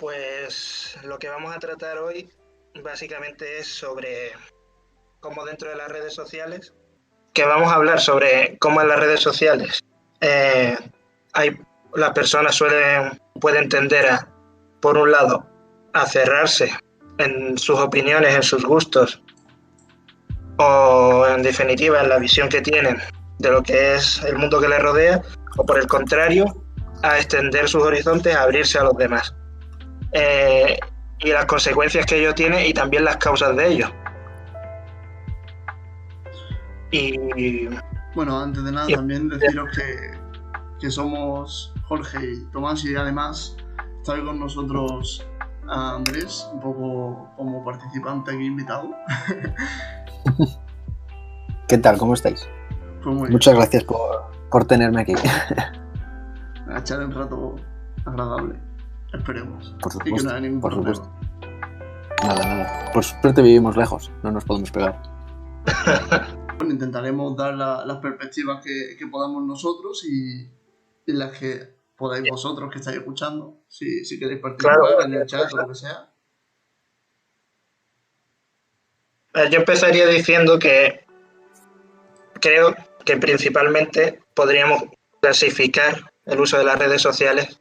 Pues lo que vamos a tratar hoy básicamente es sobre cómo dentro de las redes sociales, que vamos a hablar sobre cómo en las redes sociales eh, las personas pueden tender a, por un lado, a cerrarse en sus opiniones, en sus gustos, o en definitiva en la visión que tienen de lo que es el mundo que les rodea, o por el contrario, a extender sus horizontes, a abrirse a los demás. Y las consecuencias que ello tiene y también las causas de ello. Y bueno, antes de nada también deciros que somos Jorge y Tomás, y además está hoy con nosotros a Andrés, un poco como participante aquí invitado. ¿Qué tal? ¿Cómo estáis? Pues muchas gracias por tenerme aquí. A echar un rato agradable, esperemos. Por supuesto, y que no haya ningún problema. Supuesto. Nada. Por suerte vivimos lejos, no nos podemos pegar. Bueno, intentaremos dar las perspectivas que podamos nosotros y las que podáis vosotros que estáis escuchando, si queréis participar en el chat o lo que sea. Yo empezaría diciendo que creo que principalmente podríamos clasificar el uso de las redes sociales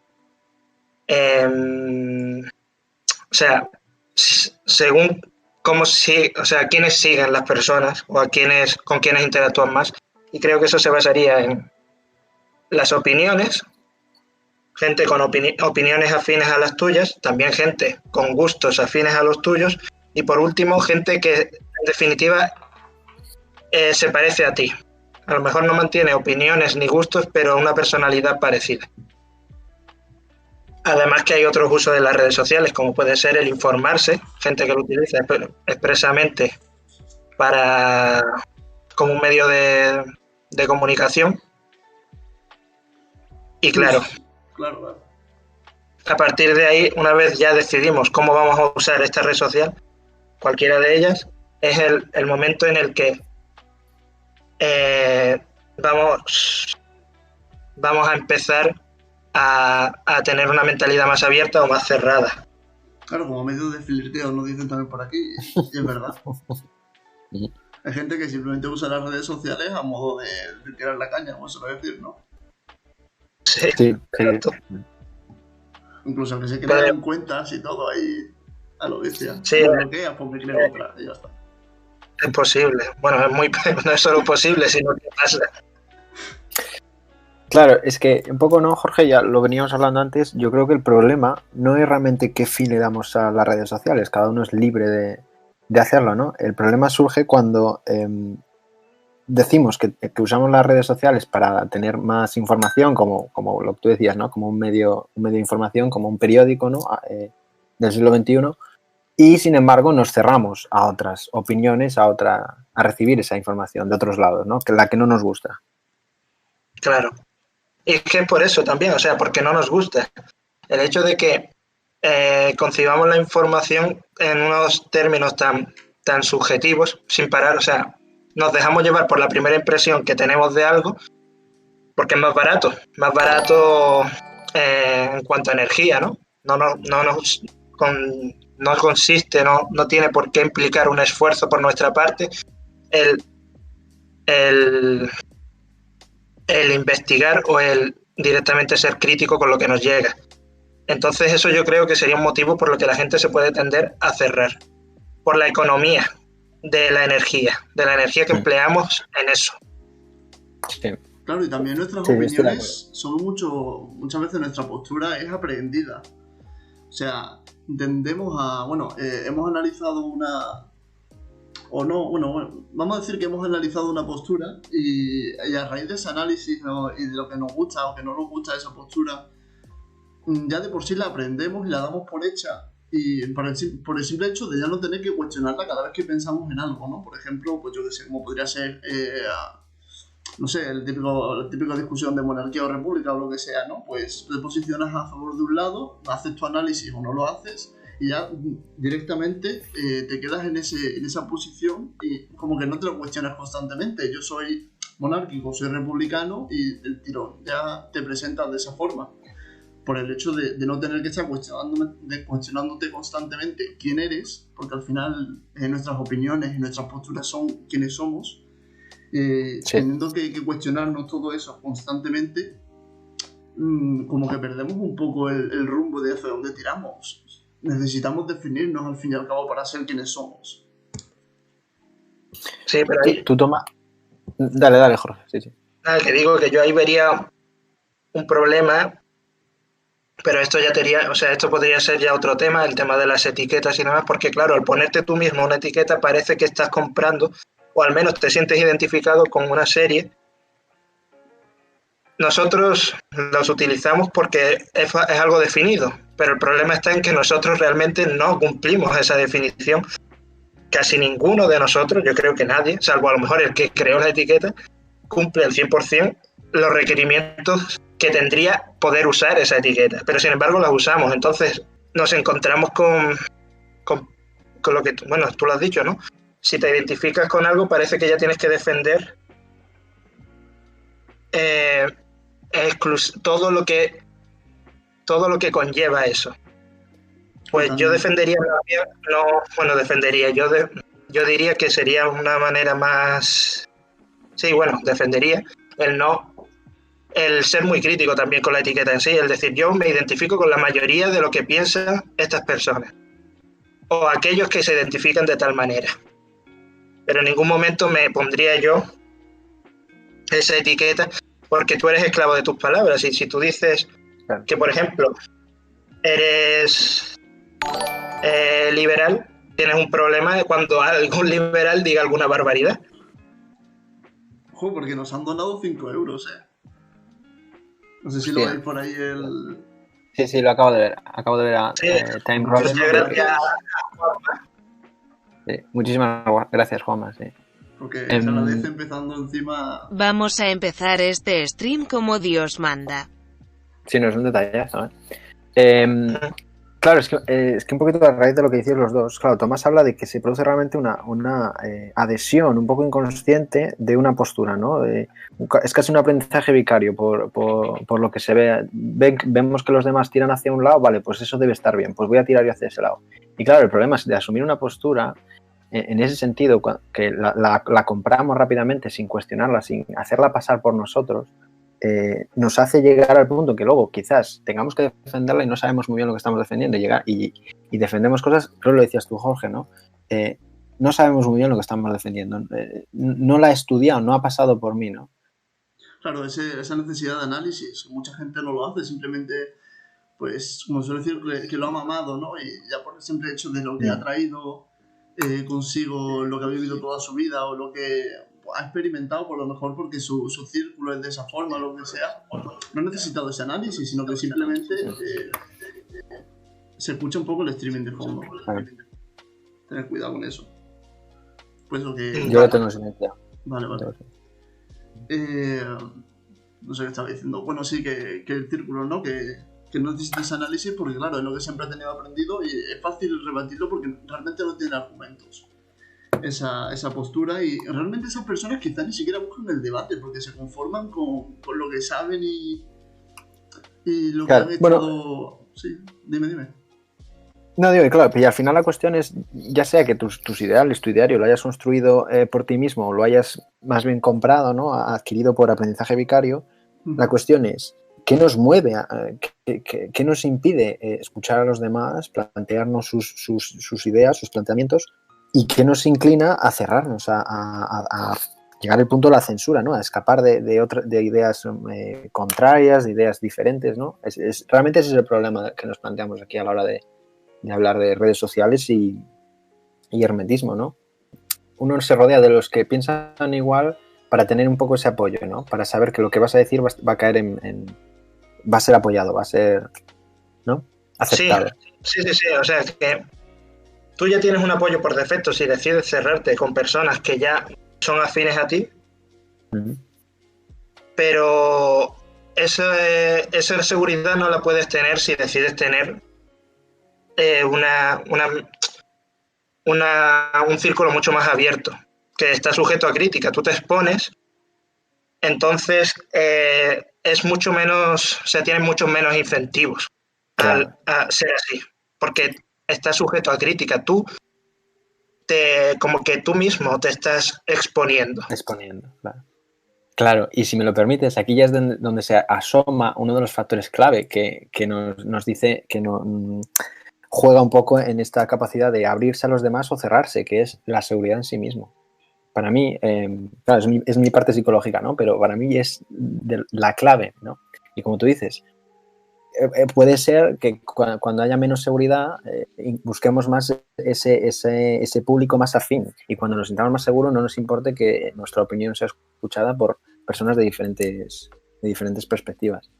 según quiénes siguen las personas o con quienes interactúan más, y creo que eso se basaría en las opiniones, gente con opiniones afines a las tuyas, también gente con gustos afines a los tuyos, y por último gente que en definitiva se parece a ti. A lo mejor no mantiene opiniones ni gustos, pero una personalidad parecida. Además que hay otros usos de las redes sociales, como puede ser el informarse, gente que lo utiliza expresamente como un medio de comunicación. Y claro, a partir de ahí, una vez ya decidimos cómo vamos a usar esta red social, cualquiera de ellas, es el momento en el que vamos a empezar a tener una mentalidad más abierta o más cerrada. Claro, como medio de flirteo, nos dicen también por aquí, y es verdad. Hay gente que simplemente usa las redes sociales a modo de tirar la caña, como se suele decir, ¿no? Sí, correcto. Incluso aunque se crean cuentas y todo ahí a lo bestia. Sí, lo bloqueas porque creo otra y ya está. Es posible. Bueno, no es solo posible, sino que pasa. Claro, es que un poco, ¿no, Jorge? Ya lo veníamos hablando antes. Yo creo que el problema no es realmente qué fin le damos a las redes sociales. Cada uno es libre de hacerlo, ¿no? El problema surge cuando decimos que usamos las redes sociales para tener más información, como lo que tú decías, ¿no? Como un medio de información, como un periódico, ¿no? Del siglo XXI. Y, sin embargo, nos cerramos a otras opiniones, a recibir esa información de otros lados, ¿no? Que la que no nos gusta. Claro. Y es que por eso también, porque no nos gusta. El hecho de que concibamos la información en unos términos tan subjetivos, sin parar, nos dejamos llevar por la primera impresión que tenemos de algo, porque es más barato en cuanto a energía, ¿no? No consiste, no tiene por qué implicar un esfuerzo por nuestra parte el investigar o el directamente ser crítico con lo que nos llega. Entonces eso yo creo que sería un motivo por lo que la gente se puede tender a cerrar, por la economía de la energía que empleamos en eso. Sí. Claro, y también nuestras opiniones son muchas veces nuestra postura es aprendida. O sea, tendemos a... hemos analizado vamos a decir que hemos analizado una postura y a raíz de ese análisis, ¿no? Y de lo que nos gusta o que no nos gusta esa postura, ya de por sí la aprendemos y la damos por hecha, y por el simple hecho de ya no tener que cuestionarla cada vez que pensamos en algo, ¿no? Por ejemplo, pues yo que sé, como podría ser la típica discusión de monarquía o república o lo que sea, ¿no? Pues te posicionas a favor de un lado, haces tu análisis o no lo haces, y ya directamente te quedas en esa posición y como que no te lo cuestionas constantemente. Yo soy monárquico, soy republicano, y el tirón ya te presentas de esa forma. por el hecho de no tener que estar cuestionándote constantemente quién eres, porque al final nuestras opiniones y nuestras posturas son quienes somos, teniendo que cuestionarnos todo eso constantemente, como que perdemos un poco el rumbo de hacia dónde tiramos. Necesitamos definirnos al fin y al cabo para ser quienes somos. Sí, pero ahí... Tú toma... Dale, Jorge. Sí. Nada, que digo que yo ahí vería un problema, pero esto ya sería, o sea, esto podría ser ya otro tema, el tema de las etiquetas y demás, porque claro, al ponerte tú mismo una etiqueta parece que estás comprando, o al menos te sientes identificado con una serie. Nosotros los utilizamos porque es algo definido, pero el problema está en que nosotros realmente no cumplimos esa definición. Casi ninguno de nosotros, yo creo que nadie, salvo a lo mejor el que creó la etiqueta, cumple al 100% los requerimientos que tendría poder usar esa etiqueta, pero sin embargo la usamos. Entonces nos encontramos con lo que, bueno, tú lo has dicho, ¿no? Si te identificas con algo parece que ya tienes que defender todo lo que conlleva eso. Pues yo defendería, yo diría que sería una manera más, sí, bueno, defendería el ser muy crítico también con la etiqueta en sí, es decir, yo me identifico con la mayoría de lo que piensan estas personas, o aquellos que se identifican de tal manera, pero en ningún momento me pondría yo esa etiqueta, porque tú eres esclavo de tus palabras, y si tú dices que, por ejemplo, eres liberal, tienes un problema cuando algún liberal diga alguna barbaridad. Ojo, porque nos han donado 5 euros, No sé si lo veis por ahí el... Sí, lo acabo de ver. Acabo de ver a Time Roll. Muchísimas gracias, Juanma. Sí. Porque se agradece empezando encima... Vamos a empezar este stream como Dios manda. Sí, no es un detallazo, Claro, es que un poquito a raíz de lo que decís los dos, claro, Tomás habla de que se produce realmente una adhesión un poco inconsciente de una postura, ¿no? Es casi un aprendizaje vicario por lo que se ve. Vemos que los demás tiran hacia un lado, vale, pues eso debe estar bien, pues voy a tirar yo hacia ese lado. Y claro, el problema es de asumir una postura, en ese sentido, que la compramos rápidamente sin cuestionarla, sin hacerla pasar por nosotros, nos hace llegar al punto que luego quizás tengamos que defenderla y no sabemos muy bien lo que estamos defendiendo y defendemos cosas, creo que lo decías tú, Jorge, ¿no? No sabemos muy bien lo que estamos defendiendo, no la he estudiado, no ha pasado por mí, ¿no? Claro, esa necesidad de análisis, mucha gente no lo hace, simplemente, pues, como suele decir, que lo ha mamado, ¿no? Y ya por el simple hecho de lo que ha traído consigo, lo que ha vivido toda su vida o lo que ha experimentado, por lo mejor porque su círculo es de esa forma o lo que sea, no ha necesitado ese análisis, sino que simplemente se escucha un poco el streaming de fondo. Tener cuidado con eso. Pues lo que... Yo lo tengo silenciado. Vale. No sé qué estaba diciendo. Bueno, sí, que el círculo, ¿no? Que no necesita ese análisis porque, claro, es lo que siempre ha tenido aprendido y es fácil rebatirlo porque realmente no tiene argumentos. Esa postura, y realmente esas personas quizás ni siquiera buscan el debate porque se conforman con lo que saben y lo que han echado... Bueno, sí, dime. No, digo, y claro, y al final la cuestión es, ya sea que tus ideales, tu ideario lo hayas construido por ti mismo o lo hayas más bien comprado, ¿no? Adquirido por aprendizaje vicario, la cuestión es, ¿qué nos mueve? ¿Qué nos impide escuchar a los demás, plantearnos sus ideas, sus planteamientos? ¿Y qué nos inclina a cerrarnos, a llegar al punto de la censura, ¿no? A escapar de ideas contrarias, de ideas diferentes, ¿no? Realmente ese es el problema que nos planteamos aquí a la hora de hablar de redes sociales y hermetismo, ¿no? Uno se rodea de los que piensan igual para tener un poco ese apoyo, ¿no? Para saber que lo que vas a decir va a caer va a ser apoyado, va a ser, ¿no? Aceptado. Sí. O sea, que tú ya tienes un apoyo por defecto si decides cerrarte con personas que ya son afines a ti, pero esa seguridad no la puedes tener si decides tener un círculo mucho más abierto, que está sujeto a crítica. Tú te expones, entonces es mucho menos, o sea, tiene muchos menos incentivos Claro, a ser así, porque está sujeto a crítica. Como que tú mismo te estás exponiendo. exponiendo, claro. Claro, y si me lo permites, aquí ya es donde se asoma uno de los factores clave que nos dice que juega un poco en esta capacidad de abrirse a los demás o cerrarse, que es la seguridad en sí mismo. Para mí, claro, es mi parte psicológica, ¿no? Pero para mí es la clave, ¿no? Y como tú dices, puede ser que cuando haya menos seguridad busquemos más ese público más afín y cuando nos sintamos más seguros no nos importe que nuestra opinión sea escuchada por personas de diferentes perspectivas.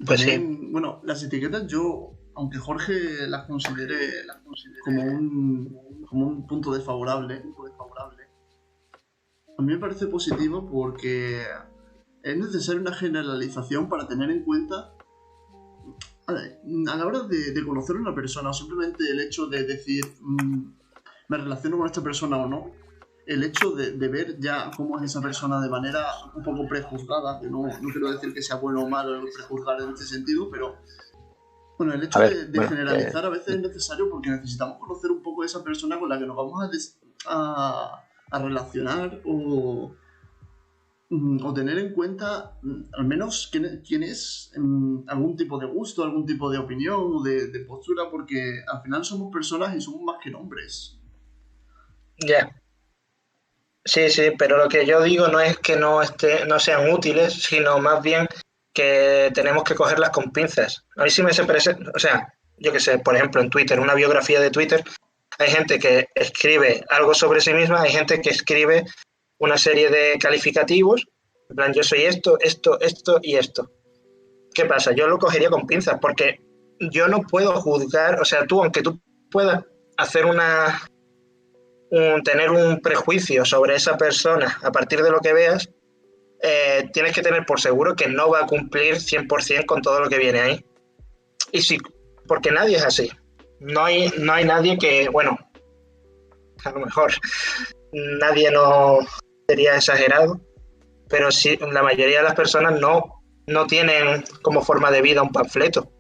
Pues sí. También, bueno, las etiquetas yo, aunque Jorge las considere como un punto desfavorable, a mí me parece positivo porque es necesaria una generalización para tener en cuenta a la hora de conocer a una persona o simplemente el hecho de decir me relaciono con esta persona o no, el hecho de ver ya cómo es esa persona de manera un poco prejuzgada, que no quiero decir que sea bueno o malo prejuzgar en este sentido, pero bueno, el hecho de generalizar a veces es necesario porque necesitamos conocer un poco a esa persona con la que nos vamos a relacionar o tener en cuenta al menos quién es, algún tipo de gusto, algún tipo de opinión o de postura, porque al final somos personas y somos más que nombres. Ya. Sí, sí, pero lo que yo digo no es que no sean útiles, sino más bien que tenemos que cogerlas con pinzas. A mí sí me se presenta, o sea, yo que sé, por ejemplo, en Twitter, una biografía de Twitter, hay gente que escribe algo sobre sí misma, hay gente que escribe una serie de calificativos, en plan, yo soy esto, esto, esto y esto. ¿Qué pasa? Yo lo cogería con pinzas, porque yo no puedo juzgar, o sea, aunque tú puedas hacer tener un prejuicio sobre esa persona a partir de lo que veas, tienes que tener por seguro que no va a cumplir 100% con todo lo que viene ahí. Y sí, porque nadie es así. No hay nadie que, bueno, a lo mejor nadie no sería exagerado, pero sí, la mayoría de las personas no tienen como forma de vida un panfleto.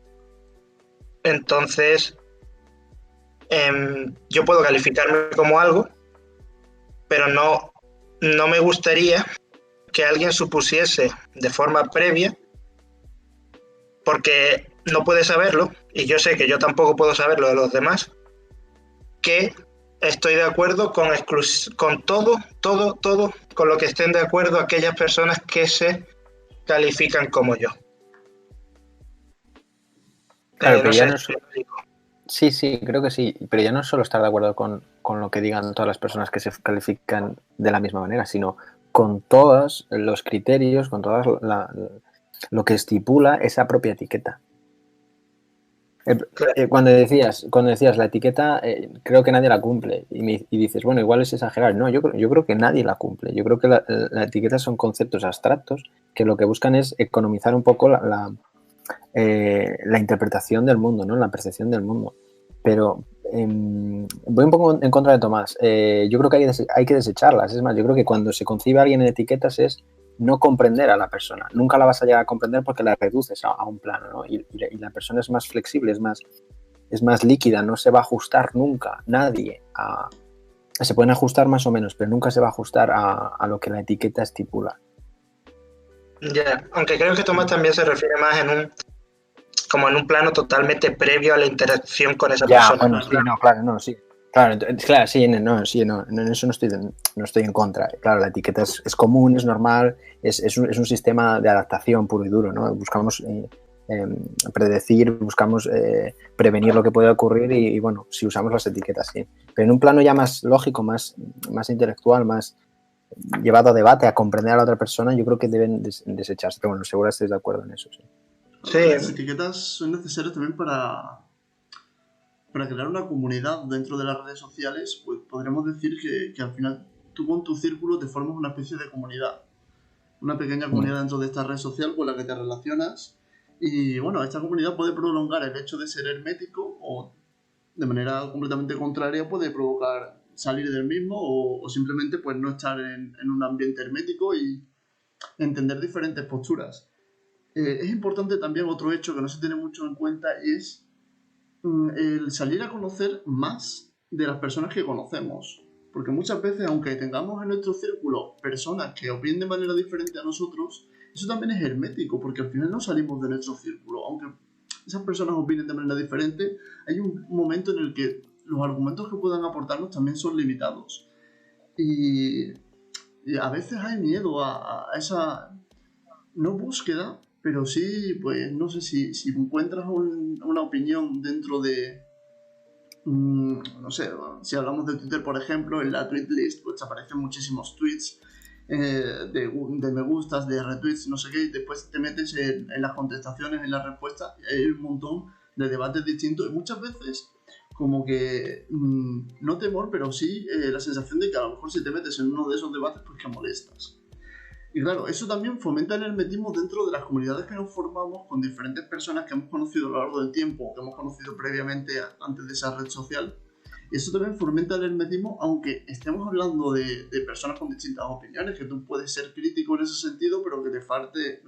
Entonces, yo puedo calificarme como algo, pero no me gustaría que alguien supusiese de forma previa, porque no puede saberlo, y yo sé que yo tampoco puedo saberlo de los demás, que estoy de acuerdo con todo, con lo que estén de acuerdo aquellas personas que se califican como yo. Claro, pero No ya sé no es... si me explico. Sí, sí, creo que sí, pero ya no es solo estar de acuerdo con lo que digan todas las personas que se califican de la misma manera, sino con todos los criterios, con todas lo que estipula esa propia etiqueta. Claro. Cuando decías la etiqueta, creo que nadie la cumple y dices, bueno, igual es exagerar. No, yo creo que nadie la cumple. Yo creo que la etiqueta son conceptos abstractos que lo que buscan es economizar un poco la interpretación del mundo, ¿no? La percepción del mundo. Pero voy un poco en contra de Tomás. Yo creo que hay que desecharlas. Es más, yo creo que cuando se concibe a alguien en etiquetas es no comprender a la persona. Nunca la vas a llegar a comprender porque la reduces a un plano, ¿no? Y la persona es más flexible, es más líquida, no se va a ajustar nunca, nadie. Se pueden ajustar más o menos, pero nunca se va a ajustar a lo que la etiqueta estipula. Ya, aunque creo que Tomás también se refiere más como en un plano totalmente previo a la interacción con esa persona. Bueno, sí, no, claro, no, sí. Claro, sí, no, en eso no estoy en contra. Claro, la etiqueta es común, es normal, es un sistema de adaptación puro y duro, ¿no? Buscamos predecir, buscamos prevenir lo que puede ocurrir y, bueno, si usamos las etiquetas, sí. Pero en un plano ya más lógico, más intelectual, más llevado a debate, a comprender a la otra persona, yo creo que deben desecharse. Pero bueno, seguro estáis de acuerdo en eso, sí. Sí. Las etiquetas son necesarias también para crear una comunidad dentro de las redes sociales. Pues podremos decir que al final tú con tu círculo te formas una especie de comunidad, una pequeña comunidad dentro de esta red social con la que te relacionas. Y bueno, esta comunidad puede prolongar el hecho de ser hermético o de manera completamente contraria puede provocar salir del mismo o simplemente pues no estar en un ambiente hermético y entender diferentes posturas. Es importante también otro hecho que no se tiene mucho en cuenta y es el salir a conocer más de las personas que conocemos. Porque muchas veces, aunque tengamos en nuestro círculo personas que opinen de manera diferente a nosotros, eso también es hermético, porque al final no salimos de nuestro círculo. Aunque esas personas opinen de manera diferente, hay un momento en el que los argumentos que puedan aportarnos también son limitados. Y a veces hay miedo a esa, no búsqueda, pero sí, pues no sé si encuentras una opinión dentro de, no sé, si hablamos de Twitter, por ejemplo, en la tweet list pues aparecen muchísimos tweets de me gustas, de retweets, no sé qué, y después te metes en las contestaciones, en las respuestas, y hay un montón de debates distintos, y muchas veces como que, no temor, pero sí la sensación de que a lo mejor si te metes en uno de esos debates, pues que molestas. Y claro, eso también fomenta el hermetismo dentro de las comunidades que nos formamos con diferentes personas que hemos conocido a lo largo del tiempo, que hemos conocido previamente antes de esa red social. Y eso también fomenta el hermetismo, aunque estemos hablando de personas con distintas opiniones, que tú puedes ser crítico en ese sentido, pero que te falte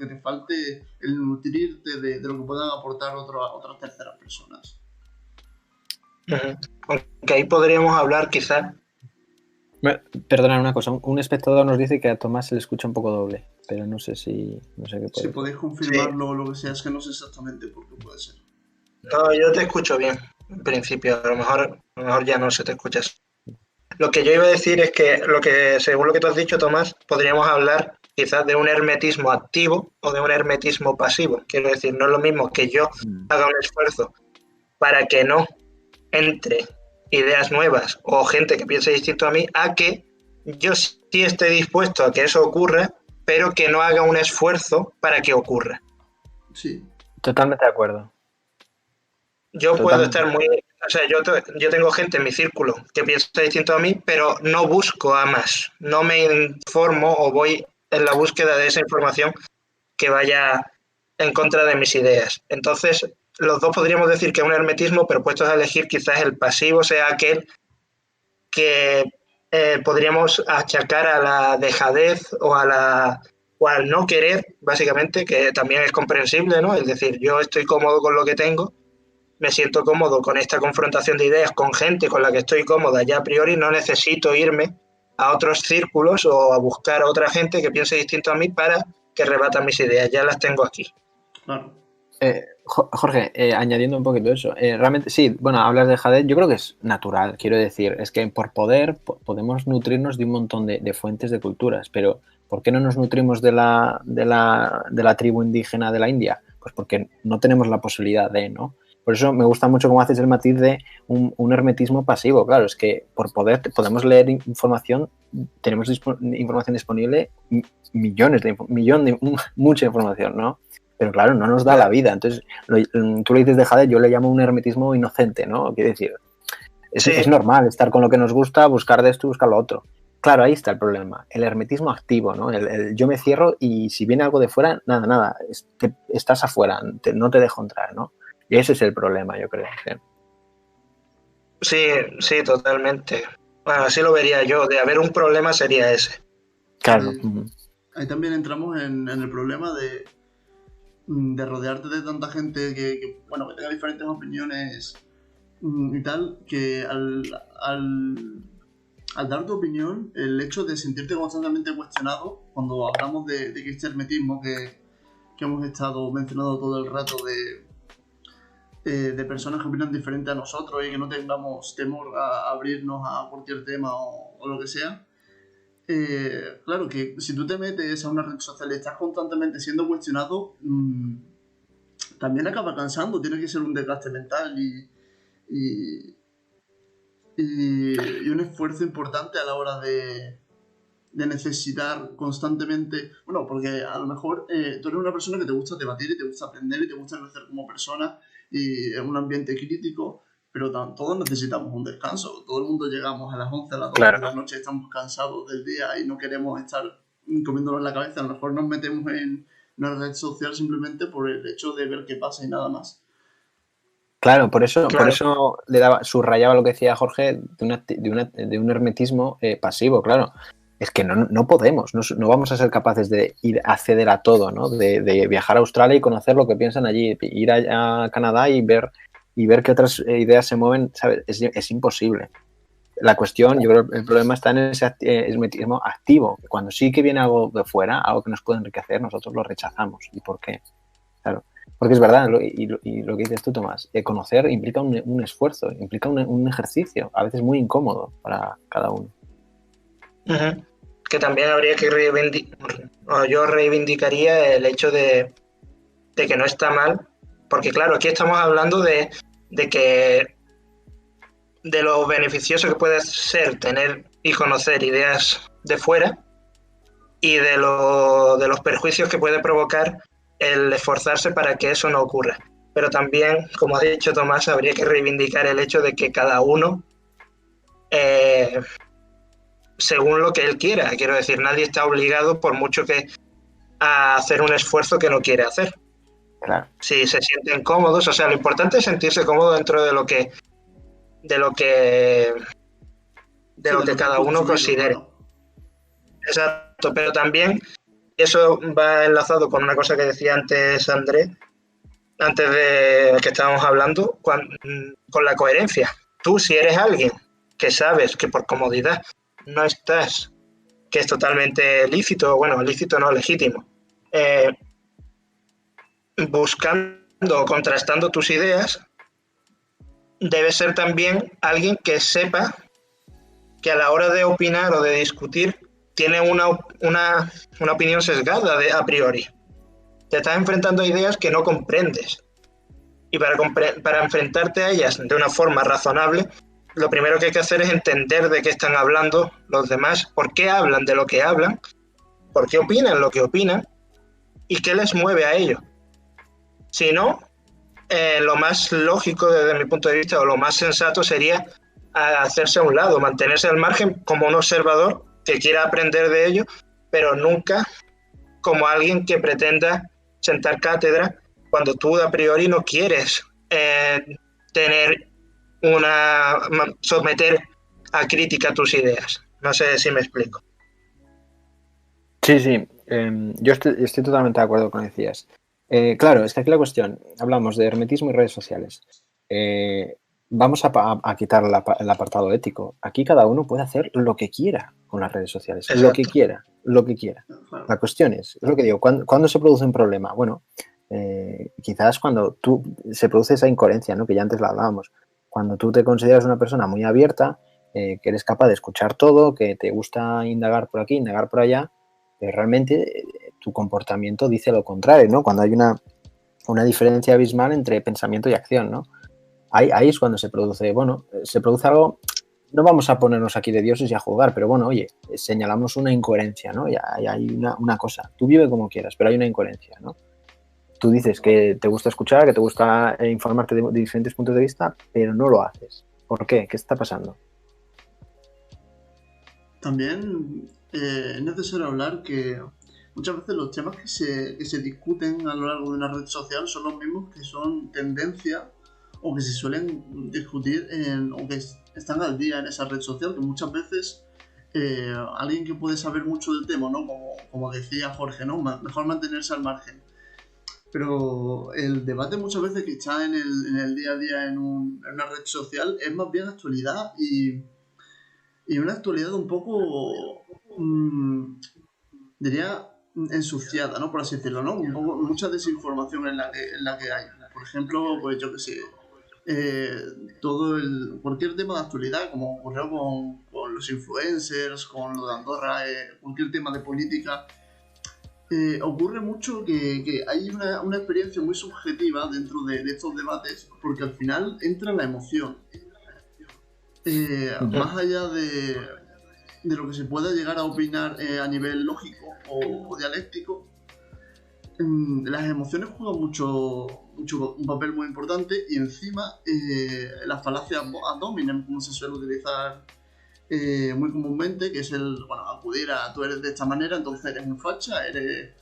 el nutrirte de lo que puedan aportar otras terceras personas. Aunque ahí podríamos hablar quizás. Bueno, perdona una cosa, un espectador nos dice que a Tomás se le escucha un poco doble, pero no sé qué puede Si ser. podéis confirmarlo, lo que sea, es que no sé exactamente por qué puede ser. No, yo te escucho bien, en principio, a lo mejor ya no se te escucha. Lo que yo iba a decir es que, según lo que tú has dicho, Tomás, podríamos hablar quizás de un hermetismo activo o de un hermetismo pasivo. Quiero decir, no es lo mismo que yo haga un esfuerzo para que no entre ideas nuevas o gente que piense distinto a mí, a que yo sí esté dispuesto a que eso ocurra, pero que no haga un esfuerzo para que ocurra. Sí. Totalmente de acuerdo. Yo puedo estar muy... O sea, yo tengo gente en mi círculo que piensa distinto a mí, pero no busco a más. No me informo o voy en la búsqueda de esa información que vaya en contra de mis ideas. Entonces, los dos podríamos decir que es un hermetismo, pero puestos a elegir, quizás el pasivo sea aquel que podríamos achacar a la dejadez o al no querer, básicamente, que también es comprensible, ¿no? Es decir, yo estoy cómodo con lo que tengo, me siento cómodo con esta confrontación de ideas con gente con la que estoy cómoda ya a priori, no necesito irme a otros círculos o a buscar a otra gente que piense distinto a mí para que rebatan mis ideas, ya las tengo aquí. Claro. Jorge, añadiendo un poquito eso, realmente sí, bueno, hablas de dejadez, yo creo que es natural, quiero decir, es que por poder podemos nutrirnos de un montón de fuentes de culturas, pero ¿por qué no nos nutrimos de la tribu indígena de la India? Pues porque no tenemos la posibilidad de, ¿no? Por eso me gusta mucho cómo haces el matiz de un hermetismo pasivo. Claro, es que por poder podemos leer información, tenemos información disponible, mucha información, ¿no? Pero claro, no nos da la vida. Entonces, tú le dices dejadez, yo le llamo un hermetismo inocente, ¿no? Quiero decir, es normal estar con lo que nos gusta, buscar de esto y buscar lo otro. Claro, ahí está el problema, el hermetismo activo, ¿no? El yo me cierro y si viene algo de fuera, nada, estás afuera, no te dejo entrar, ¿no? Y ese es el problema, yo creo. Sí, totalmente. Bueno, así lo vería yo. De haber un problema sería ese. Claro. Ahí también entramos en el problema de rodearte de tanta gente que tenga diferentes opiniones y tal, que al dar tu opinión, el hecho de sentirte constantemente cuestionado, cuando hablamos de este hermetismo que hemos estado mencionando todo el rato de personas que opinan diferente a nosotros y que no tengamos temor a abrirnos a cualquier tema o lo que sea. Claro que si tú te metes a una red social y estás constantemente siendo cuestionado, también acaba cansando, tiene que ser un desgaste mental y un esfuerzo importante a la hora de necesitar constantemente, porque a lo mejor tú eres una persona que te gusta debatir y te gusta aprender y te gusta crecer como persona y en un ambiente crítico, pero todos necesitamos un descanso. Todo el mundo llegamos a las 11, a las 12 de la noche, estamos cansados del día y no queremos estar comiéndonos la cabeza. A lo mejor nos metemos en una red social simplemente por el hecho de ver qué pasa y nada más. Claro, por eso subrayaba lo que decía Jorge de un hermetismo pasivo, claro. es que no podemos, no vamos a ser capaces de ir a acceder a todo, ¿no? De viajar a Australia y conocer lo que piensan allí, ir a Canadá y ver qué otras ideas se mueven, ¿sabes? Es imposible. La cuestión, yo creo que el problema está en ese hermetismo activo. Cuando sí que viene algo de fuera, algo que nos puede enriquecer, nosotros lo rechazamos. ¿Y por qué? Claro. Porque es verdad, y lo que dices tú, Tomás, conocer implica un esfuerzo, implica un ejercicio, a veces muy incómodo para cada uno. Uh-huh. Que también habría que yo reivindicaría el hecho de que no está mal, porque claro, aquí estamos hablando de lo beneficioso que puede ser tener y conocer ideas de fuera y de los perjuicios que puede provocar el esforzarse para que eso no ocurra. Pero también, como ha dicho Tomás, habría que reivindicar el hecho de que cada uno, según lo que él quiera, quiero decir, nadie está obligado por mucho que a hacer un esfuerzo que no quiere hacer. Claro. Si se sienten cómodos, o sea, lo importante es sentirse cómodo dentro de lo que cada uno considere. Bueno. Exacto, pero también eso va enlazado con una cosa que decía antes Andrés, antes de que estábamos hablando, con la coherencia. Tú, si eres alguien que sabes que por comodidad no estás, que es totalmente lícito, bueno, lícito no, legítimo, buscando o contrastando tus ideas, debe ser también alguien que sepa que a la hora de opinar o de discutir tiene una opinión sesgada a priori. Te estás enfrentando a ideas que no comprendes. Y para enfrentarte a ellas de una forma razonable, lo primero que hay que hacer es entender de qué están hablando los demás, por qué hablan de lo que hablan, por qué opinan lo que opinan y qué les mueve a ello. Si no, lo más lógico desde mi punto de vista o lo más sensato sería hacerse a un lado, mantenerse al margen como un observador que quiera aprender de ello, pero nunca como alguien que pretenda sentar cátedra cuando tú a priori no quieres someter a crítica tus ideas. No sé si me explico. Sí, yo estoy totalmente de acuerdo con lo que decías. Claro, es que aquí la cuestión, hablamos de hermetismo y redes sociales. Vamos a quitar el apartado ético. Aquí cada uno puede hacer lo que quiera con las redes sociales. Exacto. Lo que quiera. La cuestión es lo que digo, ¿cuándo se produce un problema? Bueno, quizás cuando se produce esa incoherencia, ¿no? Que ya antes la hablábamos. Cuando tú te consideras una persona muy abierta, que eres capaz de escuchar todo, que te gusta indagar por aquí, indagar por allá, realmente tu comportamiento dice lo contrario, ¿no? Cuando hay una diferencia abismal entre pensamiento y acción, ¿no? Ahí es cuando se produce algo, no vamos a ponernos aquí de dioses y a juzgar, pero bueno, oye, señalamos una incoherencia, ¿no? Y hay una cosa, tú vive como quieras, pero hay una incoherencia, ¿no? Tú dices que te gusta escuchar, que te gusta informarte de diferentes puntos de vista, pero no lo haces. ¿Por qué? ¿Qué está pasando? También es necesario hablar que muchas veces los temas que se discuten a lo largo de una red social son los mismos que son tendencia o que se suelen discutir o que están al día en esa red social, que muchas veces alguien que puede saber mucho del tema, ¿no? Como decía Jorge, ¿no? Mejor mantenerse al margen. Pero el debate muchas veces que está en el día a día en una red social es más bien actualidad y una actualidad un poco, diría, ensuciada, ¿no? Por así decirlo, ¿no? Un poco, mucha desinformación en la que hay. Por ejemplo, pues yo qué sé, cualquier tema de actualidad, como ocurrió con los influencers, con lo de Andorra, cualquier tema de política, ocurre mucho que hay una experiencia muy subjetiva dentro de estos debates, porque al final entra la emoción. Más allá de lo que se pueda llegar a opinar a nivel lógico o dialéctico, las emociones juegan un papel muy importante y encima las falacias ad hominem, como se suele utilizar muy comúnmente, que es acudir a tú eres de esta manera, entonces eres un facha, eres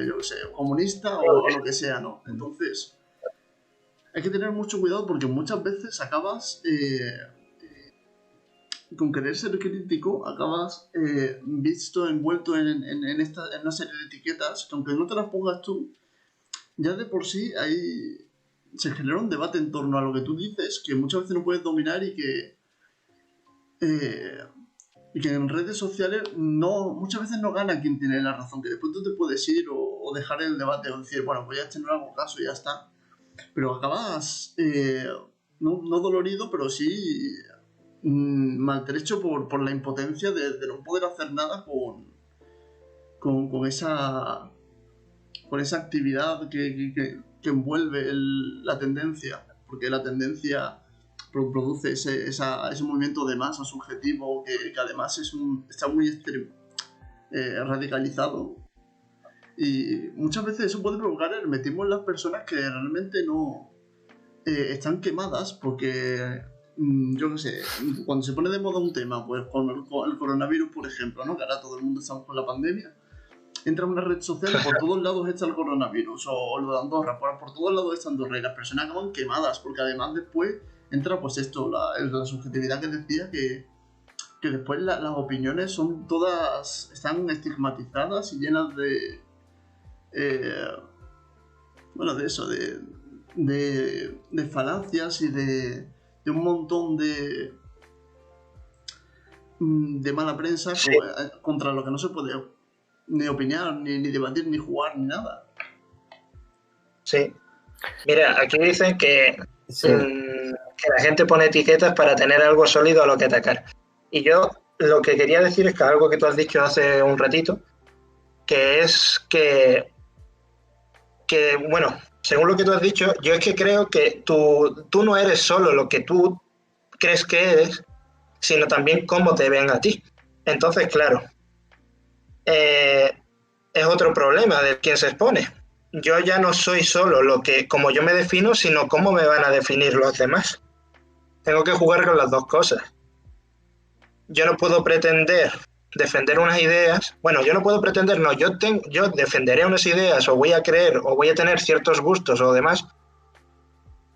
yo qué sé, comunista o lo que sea, ¿no? Entonces hay que tener mucho cuidado porque muchas veces acabas con querer ser crítico acabas visto envuelto en una serie de etiquetas que aunque no te las pongas tú, ya de por sí ahí se genera un debate en torno a lo que tú dices que muchas veces no puedes dominar y que en redes sociales muchas veces no gana quien tiene la razón, que después tú te puedes ir o dejar el debate o decir, bueno, pues ya este no le hago caso y ya está. Pero acabas no dolorido, pero sí maltrecho por la impotencia de no poder hacer nada con esa actividad que envuelve la tendencia, porque la tendencia produce ese movimiento de masa subjetivo que además está muy radicalizado, y muchas veces eso puede provocar el hermetismo en las personas que realmente no están quemadas porque yo qué sé, cuando se pone de moda un tema, pues con el coronavirus, por ejemplo, ¿no? Que ahora todo el mundo estamos con la pandemia, entra en una red social y por todos lados está el coronavirus, o lo de Andorra, por todos lados está Andorra, y las personas acaban quemadas, porque además después entra pues esto, la subjetividad que decía, que después las opiniones son todas, están estigmatizadas y llenas de de eso, de falacias y de un montón de mala prensa, sí, contra lo que no se puede ni opinar, ni debatir, ni jugar, ni nada. Sí. Mira, aquí dicen que la gente pone etiquetas para tener algo sólido a lo que atacar. Y yo lo que quería decir es que algo que tú has dicho hace un ratito, que es que bueno, según lo que tú has dicho, yo es que creo que tú no eres solo lo que tú crees que eres, sino también cómo te ven a ti. Entonces, claro, es otro problema de quien se expone. Yo ya no soy solo como yo me defino, sino cómo me van a definir los demás. Tengo que jugar con las dos cosas. Yo no puedo pretender defender unas ideas. Bueno, yo no puedo pretender, no, yo defenderé unas ideas, o voy a creer, o voy a tener ciertos gustos o demás,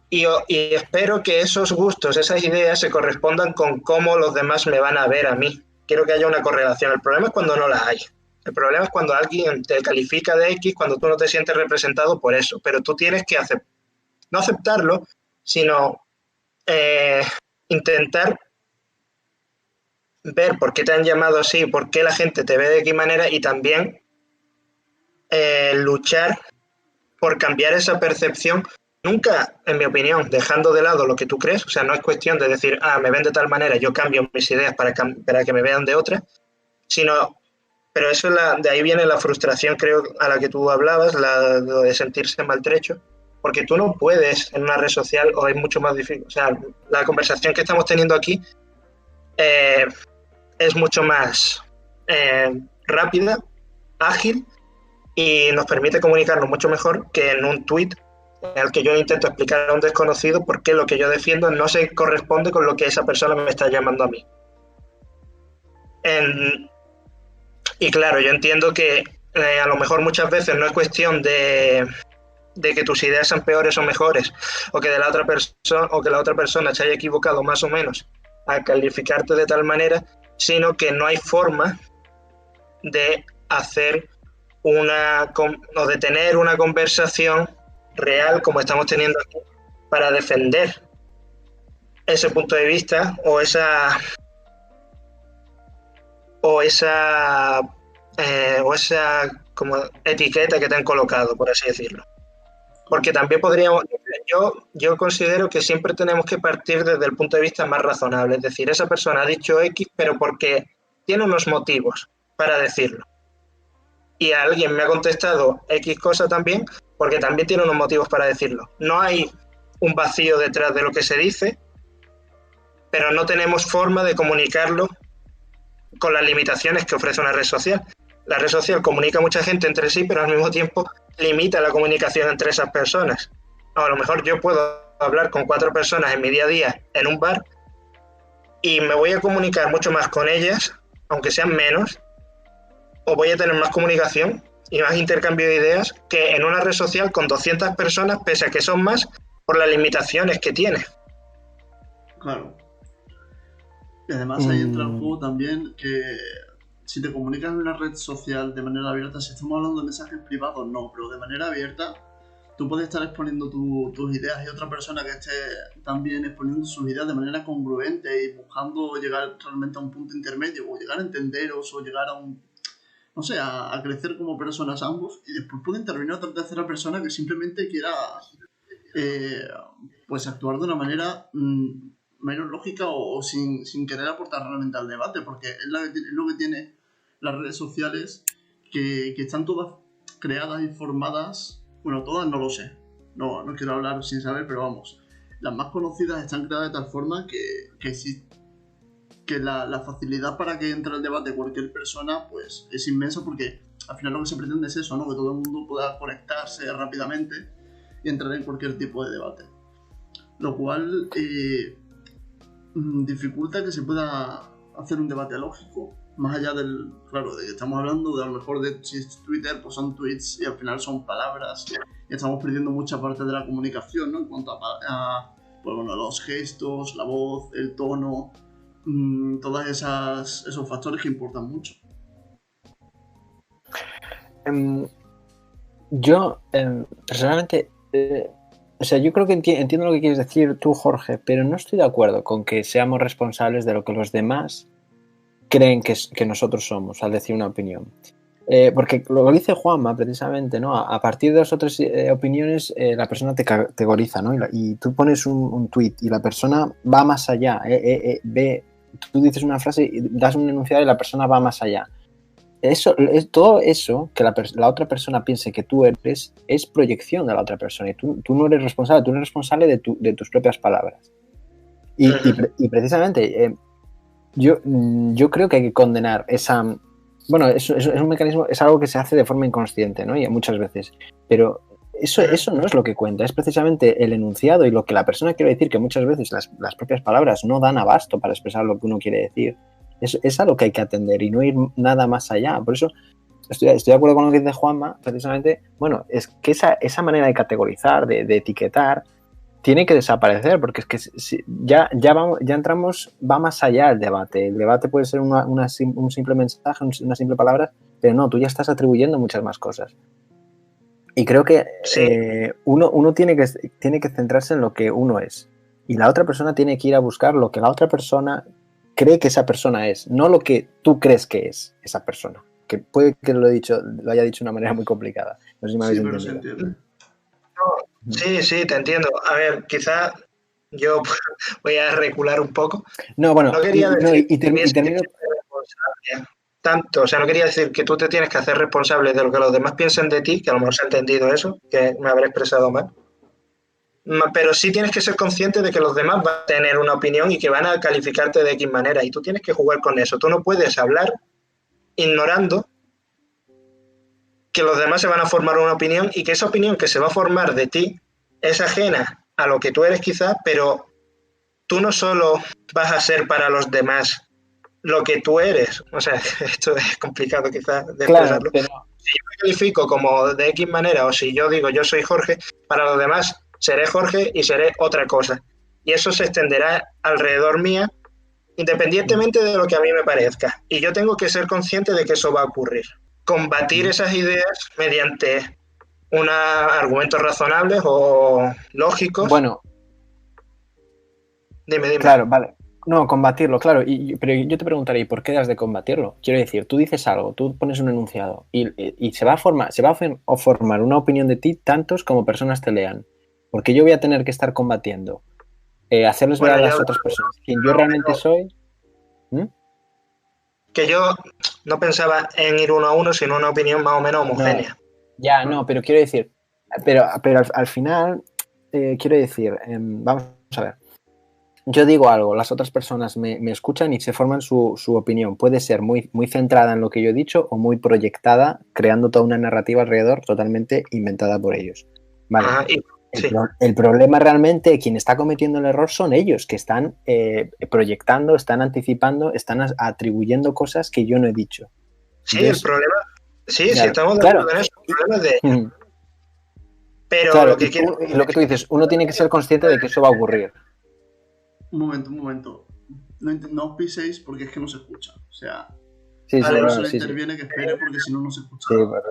y espero que esos gustos, esas ideas se correspondan con cómo los demás me van a ver a mí. Quiero que haya una correlación. El problema es cuando no la hay. El problema es cuando alguien te califica de X, cuando tú no te sientes representado por eso. Pero tú tienes que no aceptarlo, sino intentar ver por qué te han llamado así, por qué la gente te ve de qué manera, y también luchar por cambiar esa percepción. Nunca, en mi opinión, dejando de lado lo que tú crees. O sea, no es cuestión de decir, me ven de tal manera, yo cambio mis ideas para que me vean de otra, sino, pero eso de ahí viene la frustración, creo, a la que tú hablabas, lo de sentirse maltrecho, porque tú no puedes en una red social, o es mucho más difícil. O sea, la conversación que estamos teniendo aquí es mucho más rápida, ágil, y nos permite comunicarnos mucho mejor que en un tuit en el que yo intento explicar a un desconocido por qué lo que yo defiendo no se corresponde con lo que esa persona me está llamando a mí. Y claro, yo entiendo que a lo mejor muchas veces no es cuestión de que tus ideas sean peores o mejores, o que la otra persona se haya equivocado más o menos al calificarte de tal manera, sino que no hay forma de hacer o de tener una conversación real como estamos teniendo aquí para defender ese punto de vista o esa como etiqueta que te han colocado, por así decirlo. Porque también yo considero que siempre tenemos que partir desde el punto de vista más razonable, es decir, esa persona ha dicho X, pero porque tiene unos motivos para decirlo. Y alguien me ha contestado X cosa también, porque también tiene unos motivos para decirlo. No hay un vacío detrás de lo que se dice, pero no tenemos forma de comunicarlo con las limitaciones que ofrece una red social. La red social comunica a mucha gente entre sí, pero al mismo tiempo limita la comunicación entre esas personas. A lo mejor yo puedo hablar con 4 personas en mi día a día en un bar y me voy a comunicar mucho más con ellas, aunque sean menos, o voy a tener más comunicación y más intercambio de ideas que en una red social con 200 personas, pese a que son más, por las limitaciones que tiene. Claro. Y además ahí entra el juego también que si te comunicas en una red social de manera abierta, si estamos hablando de mensajes privados, no, pero de manera abierta, tú puedes estar exponiendo tus ideas y otra persona que esté también exponiendo sus ideas de manera congruente y buscando llegar realmente a un punto intermedio, o llegar a entenderos, o llegar a un, no sé, a crecer como personas ambos, y después puede intervenir otra tercera persona que simplemente quiera pues actuar de una manera menos lógica o sin querer aportar realmente al debate, porque es lo que tiene las redes sociales, que están todas creadas y formadas, bueno, todas no lo sé, no quiero hablar sin saber, pero vamos, las más conocidas están creadas de tal forma que la facilidad para que entre al debate cualquier persona pues es inmensa, porque al final lo que se pretende es eso, ¿no? Que todo el mundo pueda conectarse rápidamente y entrar en cualquier tipo de debate, lo cual dificulta que se pueda hacer un debate lógico, más allá del, claro, de que estamos hablando de a lo mejor de si es Twitter, pues son tweets y al final son palabras, y estamos perdiendo mucha parte de la comunicación, ¿no? En cuanto a pues bueno, los gestos, la voz, el tono, todos esos factores que importan mucho. Yo, personalmente, o sea, yo creo que entiendo lo que quieres decir tú, Jorge, pero no estoy de acuerdo con que seamos responsables de lo que los demás creen que nosotros somos, al decir una opinión. Porque lo que dice Juanma, precisamente, ¿no? A partir de las otras opiniones, la persona te categoriza, ¿no? Y tú pones un tuit y la persona va más allá. Tú dices una frase y das un enunciado y la persona va más allá. Todo eso que la otra persona piense que tú eres es proyección de la otra persona, y tú no eres responsable, tú eres responsable de tus propias palabras. Y precisamente yo creo que hay que condenar esa... Bueno, es un mecanismo, es algo que se hace de forma inconsciente, ¿no? Y muchas veces. Pero eso no es lo que cuenta, es precisamente el enunciado y lo que la persona quiere decir, que muchas veces las propias palabras no dan abasto para expresar lo que uno quiere decir. Es a lo que hay que atender y no ir nada más allá. Por eso estoy de acuerdo con lo que dice Juanma, precisamente. Bueno, es que esa manera de categorizar, de etiquetar, tiene que desaparecer, porque es que ya entramos, va más allá el debate. El debate puede ser un simple mensaje, una simple palabra, pero no, tú ya estás atribuyendo muchas más cosas. Y creo que uno tiene que centrarse en lo que uno es, y la otra persona tiene que ir a buscar lo que la otra persona cree que esa persona es, no lo que tú crees que es esa persona. Que puede que lo haya dicho de una manera muy complicada. No sé si me habéis entendido. Pero se entiende. Sí, te entiendo. A ver, quizás yo voy a recular un poco. No, bueno, no quería decir y termino... tanto, o sea, no quería decir que tú te tienes que hacer responsable de lo que los demás piensen de ti, que a lo mejor se ha entendido eso, que me habré expresado mal. Pero sí tienes que ser consciente de que los demás van a tener una opinión y que van a calificarte de X manera, y tú tienes que jugar con eso. Tú no puedes hablar ignorando que los demás se van a formar una opinión, y que esa opinión que se va a formar de ti es ajena a lo que tú eres quizás, pero tú no solo vas a ser para los demás lo que tú eres. O sea, esto es complicado quizás de expresarlo. Pero... si yo me califico como de X manera, o si yo digo yo soy Jorge, para los demás seré Jorge y seré otra cosa. Y eso se extenderá alrededor mía, independientemente de lo que a mí me parezca. Y yo tengo que ser consciente de que eso va a ocurrir. Combatir esas ideas mediante unos argumentos razonables o lógicos. Bueno. Dime. Claro, vale. No, combatirlo, claro. Pero yo te preguntaría, ¿y por qué has de combatirlo? Quiero decir, tú dices algo, tú pones un enunciado y se va a formar una opinión de ti, tantos como personas te lean. Porque yo voy a tener que estar combatiendo, hacerles ver a las otras personas quién yo realmente soy. Que yo no pensaba en ir uno a uno, sino una opinión más o menos homogénea. No, pero quiero decir, pero al final, quiero decir, vamos a ver. Yo digo algo, las otras personas me escuchan y se forman su opinión. Puede ser muy, muy centrada en lo que yo he dicho o muy proyectada, creando toda una narrativa alrededor totalmente inventada por ellos. Vale. Ajá, el problema realmente, quien está cometiendo el error son ellos, que están proyectando, están anticipando, están atribuyendo cosas que yo no he dicho. Sí, entonces, el problema... Sí, estamos de acuerdo en eso. El problema es de ellos. Pero claro, lo que tú dices, uno tiene que ser consciente de que eso va a ocurrir. Un momento. no os piséis porque es que no se escucha. O sea, Sí, Vale, no claro, se le sí, sí. interviene que espere porque si no, no se escucha Sí, nada. pues,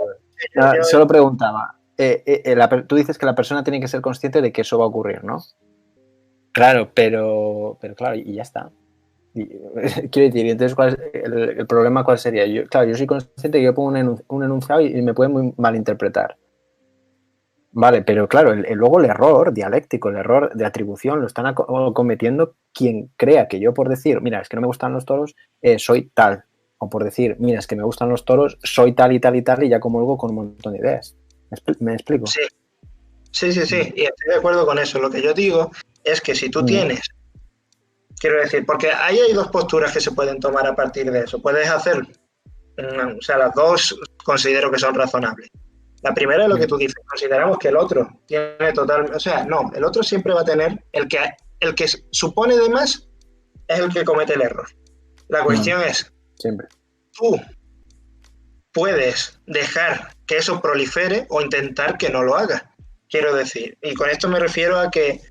nada, Yo- solo preguntaba. Tú dices que la persona tiene que ser consciente de que eso va a ocurrir, ¿no? Claro, pero claro, y ya está. Quiero decir, entonces, ¿cuál es el problema cuál sería? Claro, yo soy consciente que yo pongo un enunciado y me puede muy malinterpretar. Vale, pero claro, luego el error dialéctico, el error de atribución lo están cometiendo quien crea que yo por decir, mira, es que no me gustan los toros, soy tal. O por decir, mira, es que me gustan los toros, soy tal y tal y tal y ya comulgo con un montón de ideas. ¿Me explico? Sí, sí, y estoy de acuerdo con eso. Lo que yo digo es que si tú tienes, quiero decir, porque ahí hay dos posturas que se pueden tomar a partir de eso. Puedes hacer, o sea, las dos considero que son razonables. La primera es lo que tú dices, consideramos que el otro tiene total, o sea, no, el otro siempre va a tener, el que supone de más es el que comete el error. La cuestión es, Siempre. tú puedes dejar que eso prolifere o intentar que no lo haga. Quiero decir, y con esto me refiero a que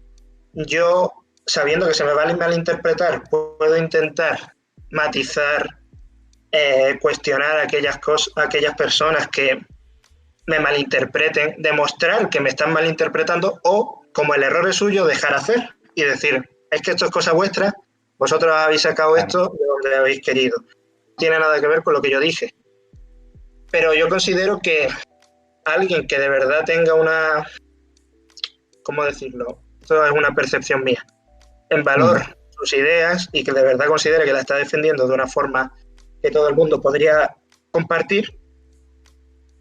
yo, sabiendo que se me va a malinterpretar, puedo intentar matizar, cuestionar a aquellas personas que me malinterpreten, demostrar que me están malinterpretando o, como el error es suyo, dejar hacer y decir, es que esto es cosa vuestra, vosotros habéis sacado esto de donde habéis querido. No tiene nada que ver con lo que yo dije. Pero yo considero que alguien que de verdad tenga una, ¿cómo decirlo? Esto es una percepción mía, en valor sus ideas y que de verdad considere que la está defendiendo de una forma que todo el mundo podría compartir,